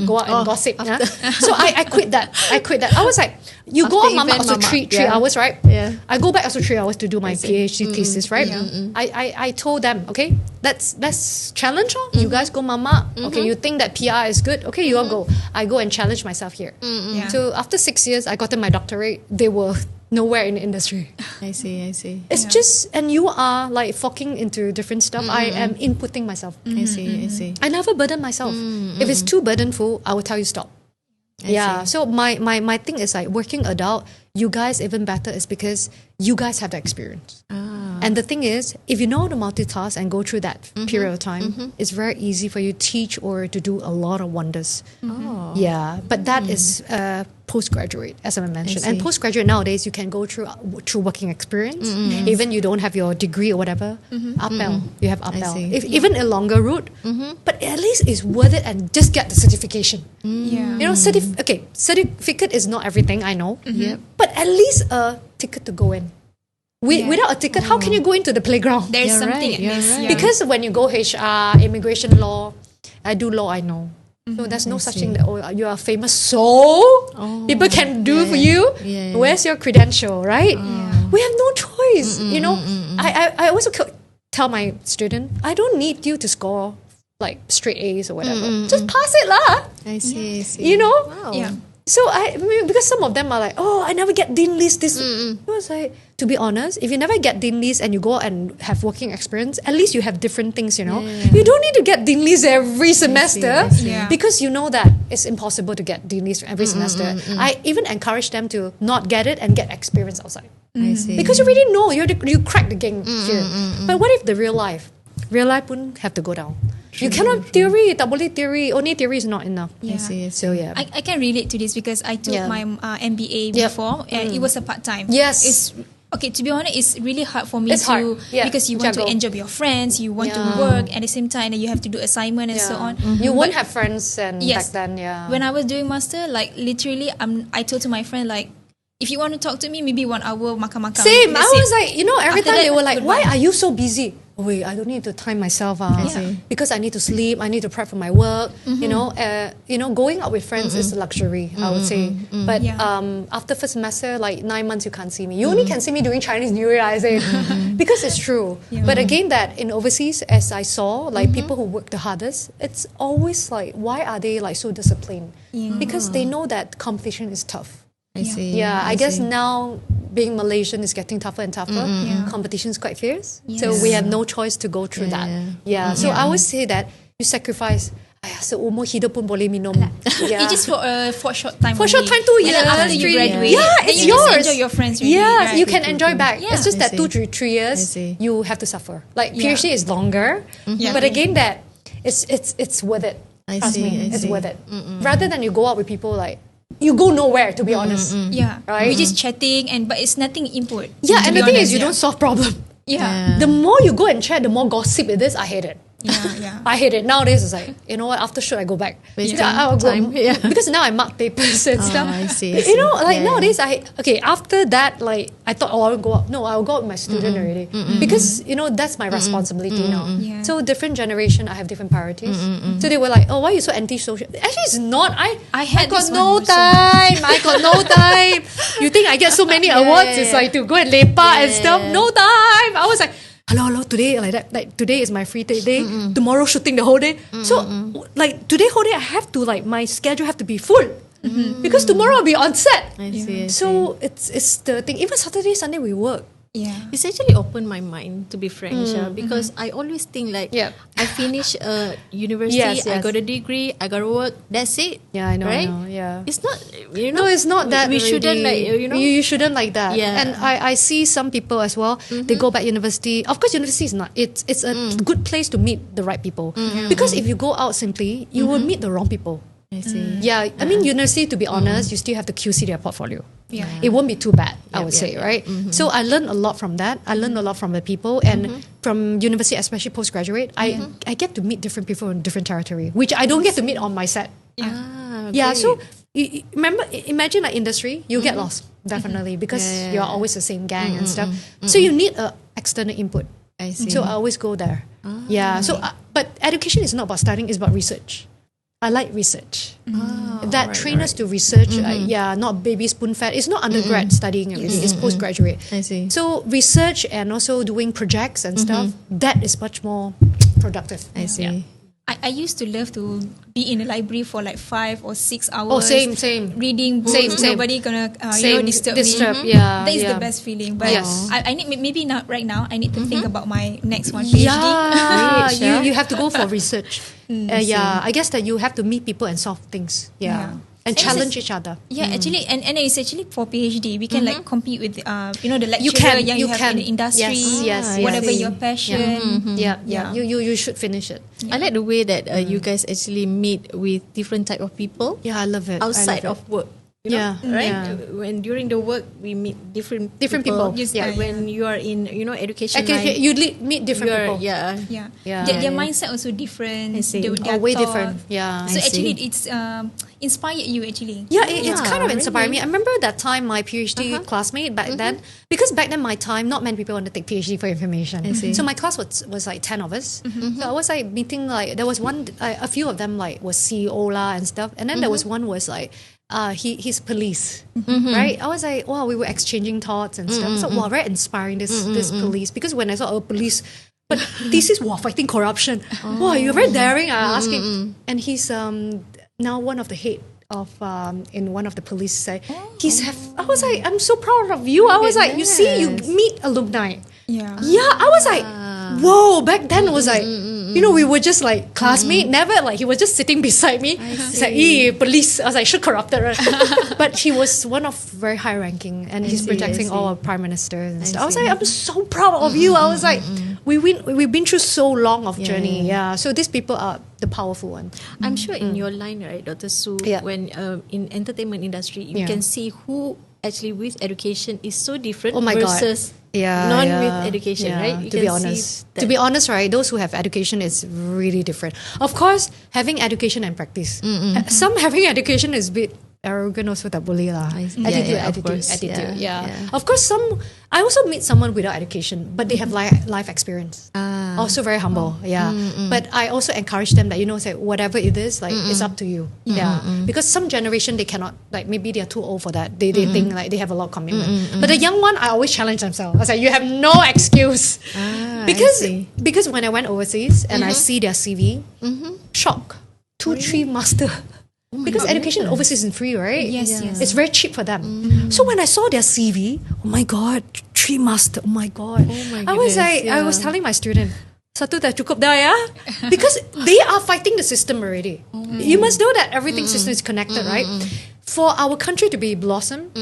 Go out and gossip. So I quit that. I was like, you go After out mama event also mama, 3 yeah. hours, right? Yeah. I go back also 3 hours to do my PhD thesis, right? I told them, okay, let's challenge. You guys go mama. Okay, you think that PR is good? Okay, you all go. I go and challenge myself here. Yeah. So after 6 years, I got my doctorate. They were nowhere in the industry. I see. It's just, and you are like forking into different stuff. I am inputting myself. I see. I never burden myself. If it's too burdenful, I will tell you stop. I see. So my thing is like working adult, you guys even better is because you guys have the experience. And the thing is, if you know how to multitask and go through that period of time, it's very easy for you to teach or to do a lot of wonders. Oh. Yeah, but that is postgraduate, as I mentioned. I And see. postgraduate nowadays, you can go through working experience. Even you don't have your degree or whatever. Appel, you have appel. see. Even a longer route, but at least it's worth it and just get the certification. Yeah. You know, certificate is not everything, I know. Yep. But at least a ticket to go in. Without a ticket, how can you go into the playground? There's You're something right, in you're this. right. Yeah. Because when you go HR, immigration law, I do law, I know. So there's no such thing that you are famous, so people can do for you. Yeah. Where's your credential, right? We have no choice. You know, I also tell my student, I don't need you to score like straight A's or whatever. Just pass it lah. I see. You know. Wow. Yeah. So because some of them are like, I never get dean list. This I was like, to be honest, if you never get dean list and you go and have working experience, at least you have different things. You know, you don't need to get dean list every semester I see. Yeah. because you know that it's impossible to get dean list every semester. I even encourage them to not get it and get experience outside I see. because you already know you crack the game here. But what if the real life pun have to go down? You cannot theory, tak boleh theory. Only theory is not enough. I see. So yeah. I can relate to this because I took Yeah. my MBA Yep. before and it was a part time. Yes. It's Okay, to be honest, it's really hard for me It's hard, because you want to juggle. enjoy with your friends, you want to work at the same time, and you have to do assignment and so on. You won't have friends and Yes. back then, When I was doing master, like literally, I told to my friend like, if you want to talk to me, maybe 1 hour makan-makan. Same. That's I was it. like, every After time that, they were like, why goodbye. are you so busy? Oh, wait, I don't need to time myself out see. because I need to sleep. I need to prep for my work. Going out with friends is a luxury, I would say. But after first semester, like 9 months, you can't see me. You only can see me during Chinese New Year, I say, because it's true. But again, that in overseas, as I saw, like people who work the hardest, it's always like, why are they like so disciplined? Because they know that competition is tough. I see. Yeah, I guess now being Malaysian is getting tougher and tougher. Competition is quite fierce. So we have no choice to go through that. Yeah. So I always say that you sacrifice. Seumur hidup pun boleh minum. It's just for a short time. For a short time, 2 And years. then after you graduate, Yeah, then it's you yours. just enjoy your friends. Really, Yeah, right? you can enjoy back. Yeah. It's just I that see. 2-3 years, see. you have to suffer. Like PhD is longer, but again, that it's worth it. I Trust see, me, I it's see. worth it. Rather than you go out with people like you go nowhere. To be honest. Yeah, Right? We're just chatting, but it's nothing input. Yeah, to and be the thing honest, is, you don't solve problem. Yeah, The more you go and chat, the more gossip it is. I hate it. yeah. I hate it. Nowadays, it's like, you know what, after shoot, I go back. Wasting I'll go. time. Yeah. Because now I mark papers and stuff. I see. Nowadays, after that, like, I thought, I'll go out. No, I'll go out with my student already. Because, that's my responsibility now. Yeah. So, different generation, I have different priorities. So, they were like, oh, why are you so anti-social? Actually, it's not. I had got this no one also. time. I got no time. You think I get so many awards? It's like to go and lepak and stuff. No time. I was like, hello, today like that. Like today is my free day. Tomorrow shooting the whole day. So like today whole day I have to like my schedule have to be full because tomorrow I'll be on set. I see. So it's the thing. Even Saturday, Sunday we work. Yeah. It's actually opened my mind, to be frank, Sha, because I always think like, Yeah. I finish university, Yes, I yes. got a degree, I got to work, that's it. Yeah, I know. Right? I know, yeah. It's not, No, it's not that. we shouldn't like, already. You shouldn't like that. Yeah. And I see some people as well. They go back university. Of course, university is not. It's a good place to meet the right people. Because if you go out simply, you will meet the wrong people. I see. Yeah, I mean, university, to be honest, you still have to QC their portfolio. Yeah. It won't be too bad, I would say, right? So I learned a lot from that. I learned a lot from the people. And from university, especially postgraduate, I get to meet different people in different territory, which I don't get to meet on my set. Yeah, so imagine like industry, you get lost, definitely, because you're always the same gang and stuff. So you need external input. I see. So I always go there. Yeah, so, but education is not about studying, it's about research. I like research. That train us to research, not baby spoon fed. It's not undergrad studying already, it's postgraduate. I see. So research and also doing projects and stuff, that is much more productive. I see. Yeah. I used to love to be in the library for like 5 or 6 hours. Oh, same. Reading books. Same. Nobody gonna disturb Disturb, me. yeah. That is yeah. the best feeling. But Yes. I need maybe not right now. I need to think about my next one PhD. Yeah, Great, you have to go for research. I guess that you have to meet people and solve things. Yeah. And challenge each other. Yeah, actually, and it's actually for PhD. We can like compete with the lecturer You can, you have can. in the industry. Yes, whatever yes. your passion. Yeah. Yeah. You should finish it. I like the way that you guys actually meet with different type of people Yeah, I love it. outside I love of work. Yeah, Right? yeah. When during the work we meet different people. Just Yeah. like when you are in education it. line, You meet different you're- people. yeah. Yeah. Yeah. Their mindset also different. I see. Their Way thought. different. Yeah. So I actually, see. it's inspired you actually. Yeah, it's kind of really? inspired me. I remember that time my PhD classmate back then, because back then my time, not many people want to take PhD for information. I see. So my class was like 10 of us. So I was like meeting like, there was one, a few of them like was CEO lah and stuff. And then there was one was like, he's police, right? I was like, wow, we were exchanging thoughts and stuff. So wow, very inspiring this police, because when I saw a police, but thesis, wow, fighting corruption. Wow, you're very daring. I asked him, and he's now one of the head of in one of the police side. I was like, I'm so proud of you. I was like, you see, you meet alumni. Yeah. Yeah, I was like, whoa, back then it was like, we were just like classmate, never like, he was just sitting beside me. He's like, police. I was like, should corrupted, right? But he was one of very high ranking and he's protecting all our prime ministers and stuff. I was like, I'm so proud of you. I was like, we've been through so long of journey. Yeah. So these people are the powerful one. I'm sure in your line, right, Dr. Soo, Yeah. when in entertainment industry, you can see who actually with education is so different Oh my God. versus Yeah, non yeah, with education, yeah. right? You To be can see honest, that- to be honest, right? Those who have education is really different. Of course, having education and practice. Some having education is a bit arrogant also tak boleh lah. Yeah, of course. Attitude. Yeah, Yeah. yeah. Of course, some. I also meet someone without education, but they have life experience. Also very humble. Yeah. But I also encourage them that say whatever it is, like it's up to you. Yeah. Because some generation they cannot, like maybe they are too old for that. They think like they have a lot of commitment. But the young one, I always challenge themselves. I was like, you have no excuse. Because when I went overseas and I see their CV, shock, 2-3 master. Because education overseas is free, right? Yes, yes. It's very cheap for them. So when I saw their CV, oh my God, 3 master, oh my God. I was like, I was telling my student, satu dah cukup dah ya. Because they are fighting the system already. You must know that everything system is connected, right? For our country to be blossom,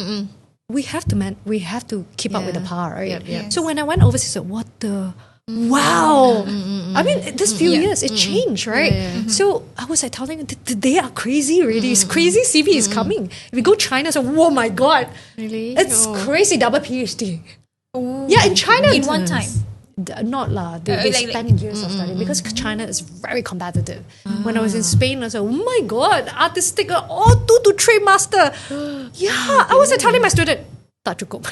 we have to keep up with the power, right? So when I went overseas, I said, what the... Wow! I mean, this few years, it changed, right? So I was like telling them, they are crazy already. It's crazy CV is coming. If we go China, so, oh my God. Really? It's crazy, double PhD. Yeah, in China. In one time. Not lah. They spend years of studying because China is very competitive. When I was in Spain, I was like, oh my God, artistic, 2 to 3 master. I was like telling my student, tak cukup.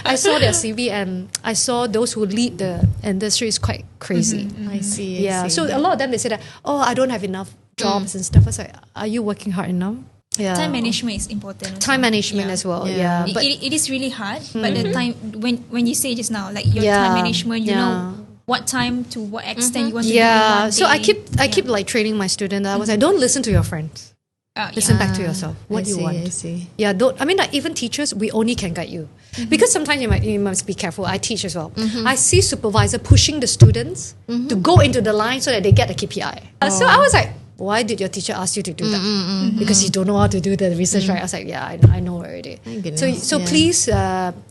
I saw their CV and I saw those who lead the industry is quite crazy. I see. I see. So a lot of them, they say that, I don't have enough jobs and stuff. I was like, are you working hard enough? Yeah. Time management is important. Time management as well. Yeah. But it is really hard. But the time when you say just now, like your Yeah. time management, you know what time to what extent you want to do in one So I day. keep like training my student. I was like, don't listen to your friends. Listen back to yourself. What you want. I see. Yeah, don't. I mean, like even teachers, we only can guide you because sometimes you must be careful. I teach as well. I see supervisor pushing the students to go into the line so that they get a KPI. So I was like, why did your teacher ask you to do that? Because you don't know how to do the research, right? I was like, yeah, I know already. My goodness. So please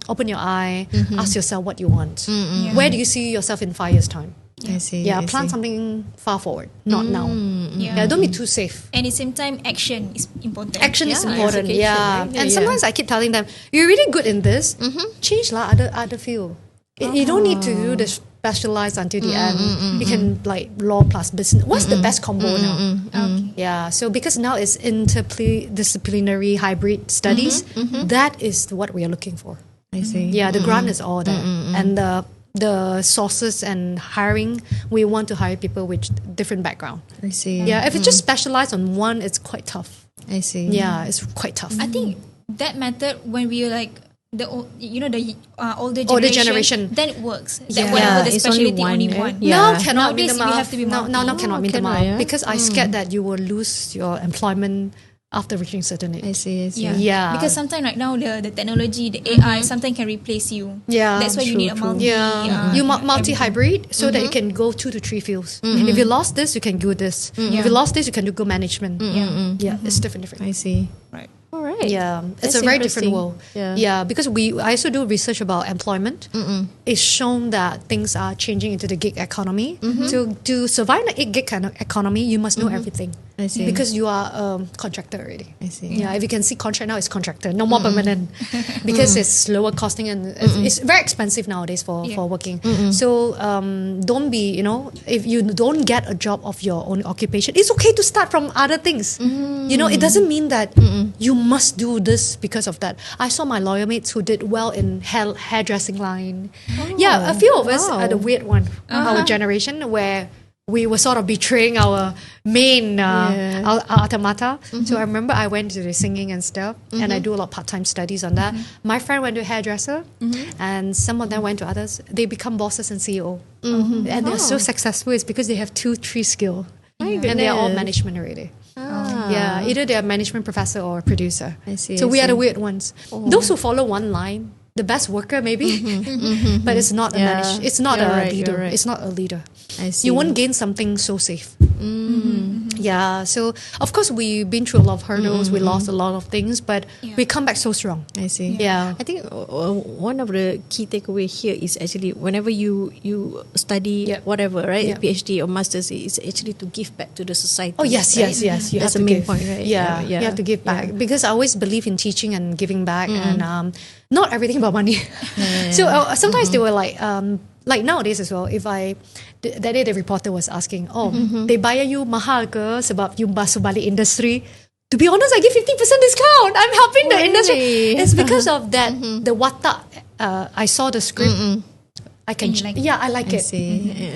open your eye, ask yourself what you want. Where do you see yourself in 5 years' time? I see. Yeah, I plan see. something far forward, not now. Yeah, don't be too safe. And at the same time, action is important. Action is Yeah, important. execution, Yeah. right? And Yeah. sometimes I keep telling them, you're really good in this. Change lah other field. You don't need to do the specialize until the end. You can like law plus business. What's the best combo now? Yeah. So because now it's interdisciplinary hybrid studies, that is what we are looking for. I see. Yeah, the grant is all there. And the sources and hiring, we want to hire people with different background. I see. Yeah, if it's just specialized on one, it's quite tough. I see. Yeah, it's quite tough. I think that method when we like the older Older generation, generation. then it works. That Yeah. whatever the It's only specialty, one, only right? one. Yeah. Now cannot Nowadays, be the we mouth. have to be now multi. cannot be the cannot, mouth yeah? because I scared that you will lose your employment after reaching certain age. I see. I see. Yeah. Yeah. Because sometimes right now the technology, the AI, sometimes can replace you. Yeah. That's why you need a multi. You multi-hybrid so that you can go 2 to 3 fields. If you lost this, you can do this. If you lost this, you can do go-management. Yeah, it's different. I see. Right. All right. Yeah, it's That's a very different interesting. world. Yeah. Because I also do research about employment. It's shown that things are changing into the gig economy. So to survive in a gig kind of economy, you must know everything. I see. Because you are a contractor already. I see. Yeah, if you can see contract now, it's contractor, no more permanent, because it's lower costing and it's very expensive nowadays for working. So don't be, if you don't get a job of your own occupation, it's okay to start from other things. It doesn't mean that you must do this because of that. I saw my lawyer mates who did well in hairdressing line. Yeah, a few of us are the weird one, our generation, where we were sort of betraying our main our automata. So I remember I went to the singing and stuff, and I do a lot of part-time studies on that. My friend went to a hairdresser, and some of them went to others. They become bosses and CEO, and they're so successful. It's because they have 2-3 skill, and they are all management already. Yeah, either they're a management professor or a producer. I see. So I we are the see. weird ones. Those who follow one line, the best worker maybe, but it's not a it's not You're a right, leader. you're right. It's not a leader. I see. You won't gain something so safe. Yeah, so of course we've been through a lot of hurdles, we lost a lot of things, but we come back so strong. I see. Yeah. I think one of the key takeaway here is actually whenever you study whatever, right, PhD or masters, is actually to give back to the society. Oh yes, right? yes. You That's have the to main give. point, right? Yeah, you have to give back because I always believe in teaching and giving back, and not everything about money. So sometimes they were like nowadays as well. If that day the reporter was asking, they bayar you mahal ke sebab you basuh balik industry. To be honest, I give 50% discount. I'm helping the industry. It's because of that the watak. I saw the script. I can, I like it.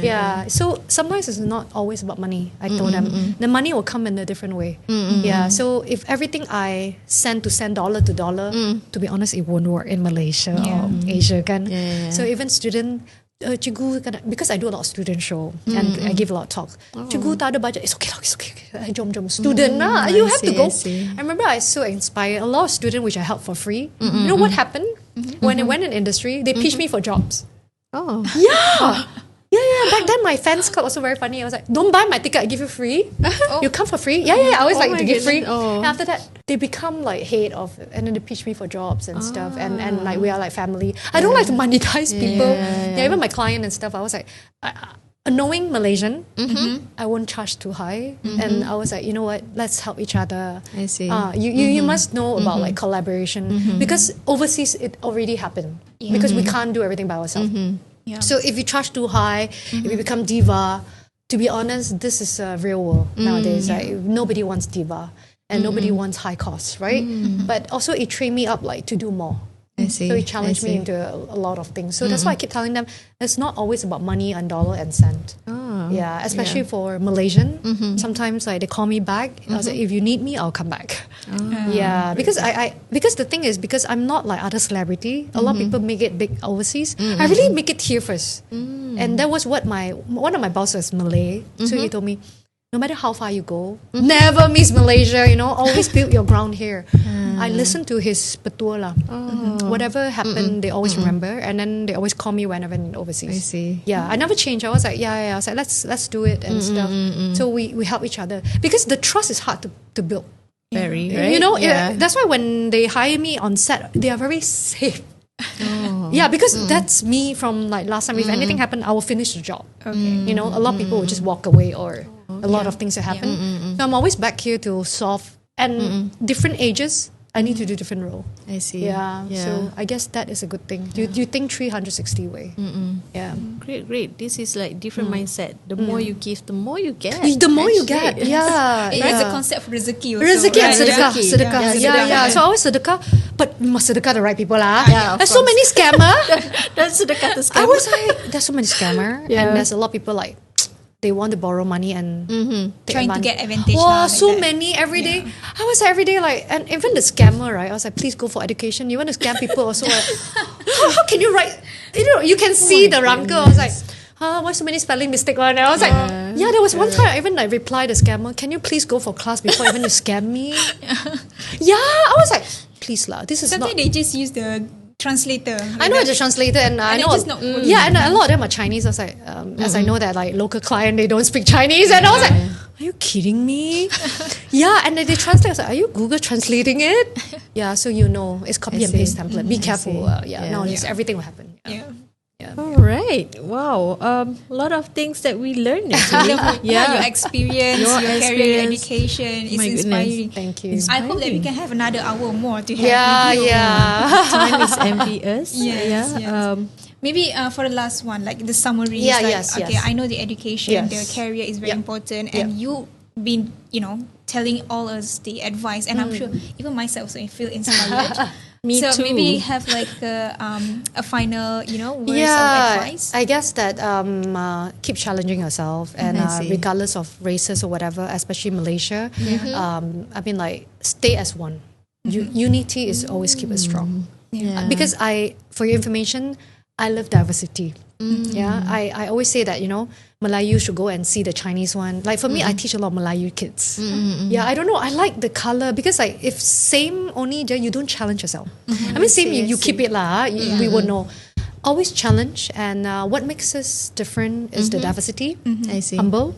Yeah. So sometimes it's not always about money. I told them the money will come in a different way. Yeah. So if everything I send dollar to dollar, to be honest, it won't work in Malaysia or Asia, kan? So even student. Cikgu, because I do a lot of student show and I give a lot of talk. Cikgu tak ada budget. It's okay. Jom student you have to go. I remember I was so inspired. A lot of students which I helped for free. You know what happened when I went in industry? They pitched me for jobs. Oh yeah. Back then my fans club was also very funny. I was like, don't buy my ticket, I give you free. You come for free. I always like to give free. And after that they become like head of, and then they pitch me for jobs and stuff, and like we are like family. I don't like to monetize people. Even my client and stuff, I was like, knowing Malaysian, I won't charge too high. And I was like, you know what, let's help each other. I see. You must know about like collaboration, because overseas it already happened, because we can't do everything by ourselves. So if you charge too high, if you become diva, to be honest, this is a real world nowadays. Like, nobody wants diva and nobody wants high costs, right? But also it trained me up like to do more. I see. So it challenged me into a lot of things. So that's why I keep telling them it's not always about money and dollar and cent. Yeah, especially for Malaysian. Sometimes like they call me back. I was like, if you need me, I'll come back. Yeah, because because the thing is, because I'm not like other celebrity. A lot of people make it big overseas. I really make it here first. And that was what one of my bosses, Malay. So he told me, no matter how far you go, never miss Malaysia, always build your ground here. I listen to his petua lah. Whatever happened, they always remember, and then they always call me when I went overseas. I see. Yeah, I never changed. I was like, I was like, let's do it and stuff. So we help each other, because the trust is hard to build. Very, right? That's why when they hire me on set, they are very safe. Yeah, because that's me from like last time. If anything happened, I will finish the job. A lot of people will just walk away, or a lot of things that happen. So I'm always back here to solve. And different ages, I need to do different role. I see. Yeah. So I guess that is a good thing. You think 360 way. Yeah. Great. This is like different mindset. The more you give, the more you get. The more you get. Yeah. It is a concept of rezeki also. Rezeki and sedekah. Sedekah. Yeah. So I always sedekah, but we must sedekah the right people lah. Yeah, there's so many scammer. That's sedekah to scam. I was like, there's so many scammer, and there's a lot of people like, they want to borrow money and trying to get advantage. Wow, like so that. many every day. I was every day like, and even the scammer, right? I was like, please go for education. You want to scam people also? Like, how can you write? You can see the ranker. I was like, why so many spelling mistake one? And I was like, there was one time I even like replied the scammer, can you please go for class before even you scam me? I was like, please lah, this is Sometimes not. they just use the translator. I know it's a translator, and I know just not and a lot of them are Chinese. I was like, as I know that like local client, they don't speak Chinese, and I was like, are you kidding me? And then they translate. I was like, are you Google translating it? So it's copy and paste template. Be careful. Nowadays everything will happen. All right. Wow. A lot of things that we learned actually. Your experience, your career, education is inspiring. Thank you. I hope that we can have another hour more to have with you. Time is envious. Yes. Maybe for the last one, like the summary. I know the education, the career is very important, and you've been, telling all us the advice, and I'm sure even myself also feel inspired. Me too. Maybe have like a final, words of advice. I guess that keep challenging yourself, and regardless of races or whatever, especially Malaysia, I mean, like, stay as one. Unity is always keep us strong. Because for your information, I love diversity. I always say that, Malayu should go and see the Chinese one. Like for me, I teach a lot of Malayu kids. I don't know. I like the color, because like if same only, then you don't challenge yourself. I mean, same, you keep it lah. We will know. always challenge, and what makes us different is the diversity. I see. Humble,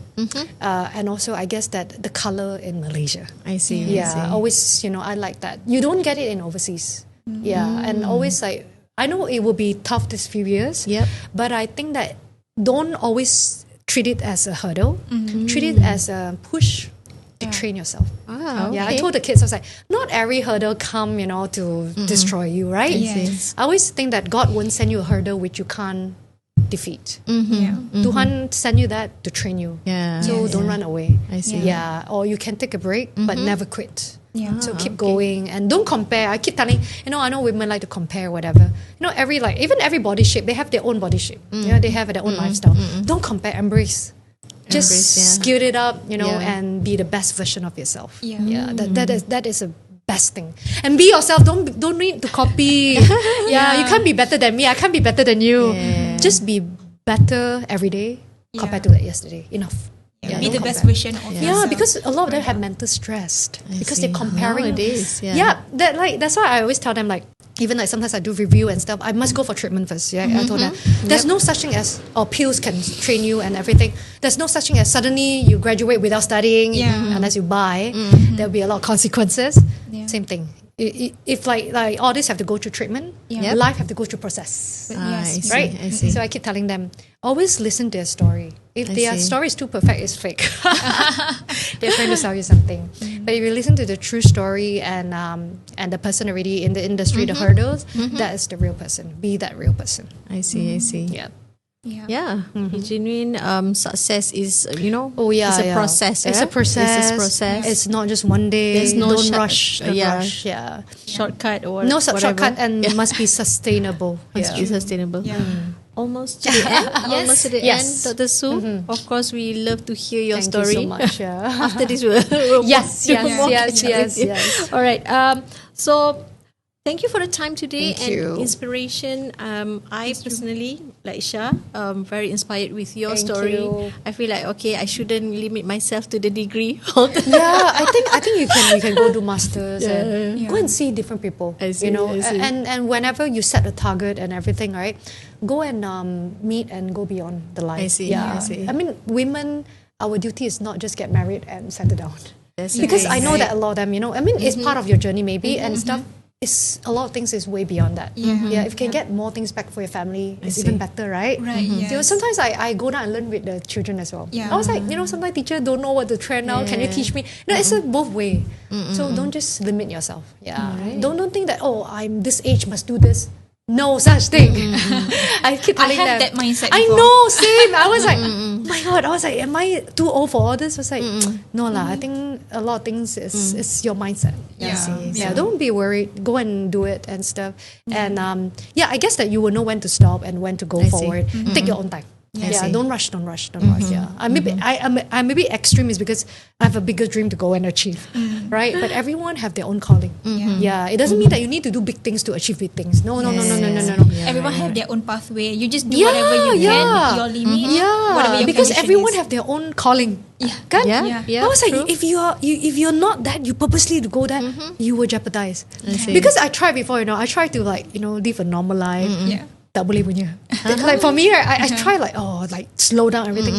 and also I guess that the color in Malaysia. I see. Yeah, I see. always, I like that. You don't get it in overseas. Yeah, and always like, I know it will be tough this few years. Yep. But I think that don't always treat it as a hurdle. Treat it as a push to train yourself. Ah, okay. Yeah, I told the kids, I was like, not every hurdle come, to destroy you, right? Yes. I always think that God won't send you a hurdle which you can't defeat. Yeah. Tuhan send you that to train you. Yeah. So don't run away. I see. Yeah. Or you can take a break, but never quit. Yeah. So keep going and don't compare. I keep telling, I know women like to compare whatever. Even every body shape, they have their own body shape. Yeah, they have their own lifestyle. Don't compare, embrace. Just skill it up, and be the best version of yourself. Yeah. Yeah. That is a best thing. And be yourself. Don't need to copy. You can't be better than me. I can't be better than you. Yeah. Just be better every day compared to yesterday. Enough. Yeah, be don't the best compare. version of yourself. Yeah, because a lot of them have mental stress because they're comparing. Nowadays, That's why I always tell them, like, even like sometimes I do review and stuff, I must go for treatment first. Yeah, I told them there's no such thing as pills can train you and everything. There's no such thing as suddenly you graduate without studying unless you buy. There'll be a lot of consequences. Yeah. Same thing. If like all this have to go through treatment, life have to go through process. Yes. Right? I see. So I keep telling them, always listen to their story. If their story is too perfect, it's fake. They're trying to sell you something. But if you listen to the true story and the person already in the industry, the hurdles, that is the real person. Be that real person. I see. Yeah. Yeah. Genuine success is, it's It's a process. It's a process. It's not just one day. There's no Don't rush. Don't rush. Yeah. Shortcut or No whatever. shortcut and must be sustainable. Must be sustainable. Yeah. Almost to the end. Almost to the Yes. end, Dr. Sue. Of course, we love to hear your Thank story. you so much. Yeah. After this, we'll Yes, do yes, more yes, catch up with you. yes. All right. So, thank you for the time today Thank and you. inspiration. I personally, like Shah, very inspired with your Thank story. you. I feel like I shouldn't limit myself to the degree. Yeah, I think you can go do masters and go and see different people. I see, I see. And whenever you set a target and everything, right? Go and meet and go beyond the line. I see, Yeah. I see. I mean, women, our duty is not just get married and settle down. That's Because right. I know that a lot of them, it's part of your journey maybe and stuff. It's a lot of things is way beyond that. Yeah, if you can get more things back for your family, it's even better, right? Right, yes. Sometimes I go down and learn with the children as well. Yeah. I was like, sometimes teacher don't know what to trend now. Can you teach me? It's a both way. So don't just limit yourself. Yeah. Don't think that I'm this age must do this. No such thing. I keep I telling had them. that mindset I before. know, same. I was like, my God. I was like, am I too old for all this? I was like, no lah. I think a lot of things is your mindset. Yeah. Yeah. Don't be worried. Go and do it and stuff. And I guess that you will know when to stop and when to go forward. Take your own time. Yeah, don't rush. Yeah, I may be extreme is because I have a bigger dream to go and achieve, right? But everyone have their own calling. Yeah, it doesn't mean that you need to do big things to achieve big things. No. Everyone have their own pathway. You just do whatever you can with your limit. Whatever your because condition everyone is. have their own calling. Yeah. Kan? Yeah. I was like, True. if you're not that, you purposely to go there, you will jeopardize. Because I tried before, I tried to live a normal life. Yeah. Tak boleh punya. Like for me, I try slow down everything.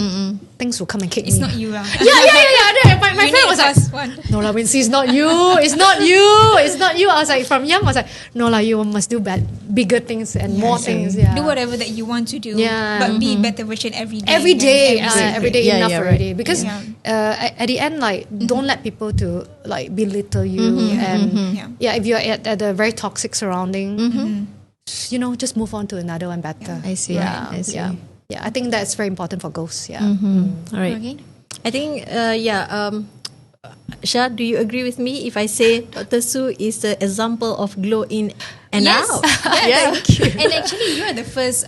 Things will come and kick It's me. not you. Yeah. My You friend need was like, first one. no lah, Wincci, it's not you. It's not you. It's not you. I was like, from young, I was like, no lah, you must do bigger things and more things. Yeah. Do whatever that you want to do. Yeah. But be a better version every day. Every day, Every day. enough right. already. Because at the end, don't let people to belittle you. And if you're at a very toxic surrounding, just move on to another one better. I see. Yeah, I see. I think that's very important for girls. Yeah. All right. Okay. I think, Shah, do you agree with me if I say Dr. Soo is the example of glow in and Yes. out? Yeah. And actually, you are the first,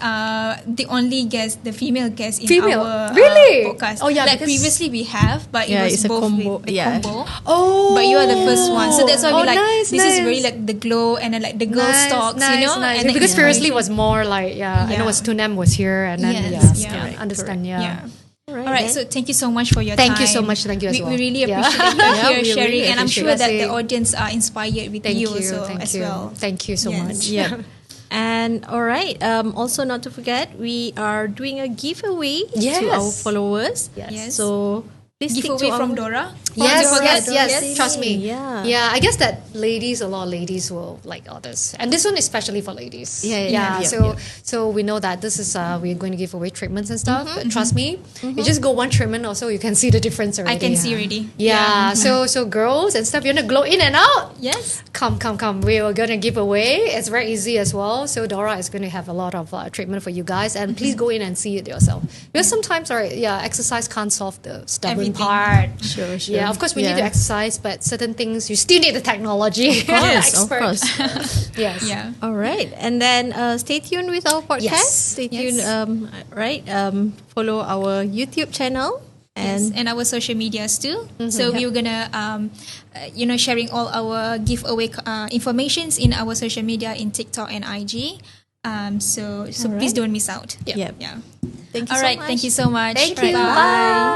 the only guest, the female guest in Female? our Really? podcast. Oh, yeah, Like because- previously we have, but Yeah, it was it's a both combo. with the Yeah. combo. Oh, But you are the first one, so that's why we nice, this is nice. very like the glow and then like the girl talks, nice. and then Because inspiration. previously was more like I know Tunam was here and then Yes, yeah. I understand. Yeah. All right, so thank you so much for your Thank time. you so much. Thank you as well. We really Yeah. appreciate you here we sharing, really and I'm appreciate sure it. that the audience are inspired with Thank you you. also Thank as you. well. Thank you so Yes. much. Yeah. And all right, also not to forget, we are doing a giveaway Yes. to our followers. Yes. So please stick Giveaway to from our Dorra. Yes. Trust me. Yeah. I guess that a lot of ladies will like others, and this one is especially for ladies. Yeah. So we know that this is we're going to give away treatments and stuff. But trust me, you just go one treatment, also you can see the difference already. I can see already. Yeah. So girls and stuff, you want to glow in and out. Yes. Come. We are going to give away. It's very easy as well. So Dorra is going to have a lot of treatment for you guys, and please go in and see it yourself. Because sometimes, exercise can't solve the stubborn Everything. part. Sure. Yeah, of course we need to exercise, but certain things you still need the technology. Of course. Yes. Yeah. All right, and then stay tuned with our podcast. Yes. Stay tuned. Follow our YouTube channel And our social medias too. So we're gonna, sharing all our giveaway informations in our social media in TikTok and IG. So please don't miss out. Yeah. Yeah. Thank you All so right. much. Thank you so much. Thank you. Bye. Bye.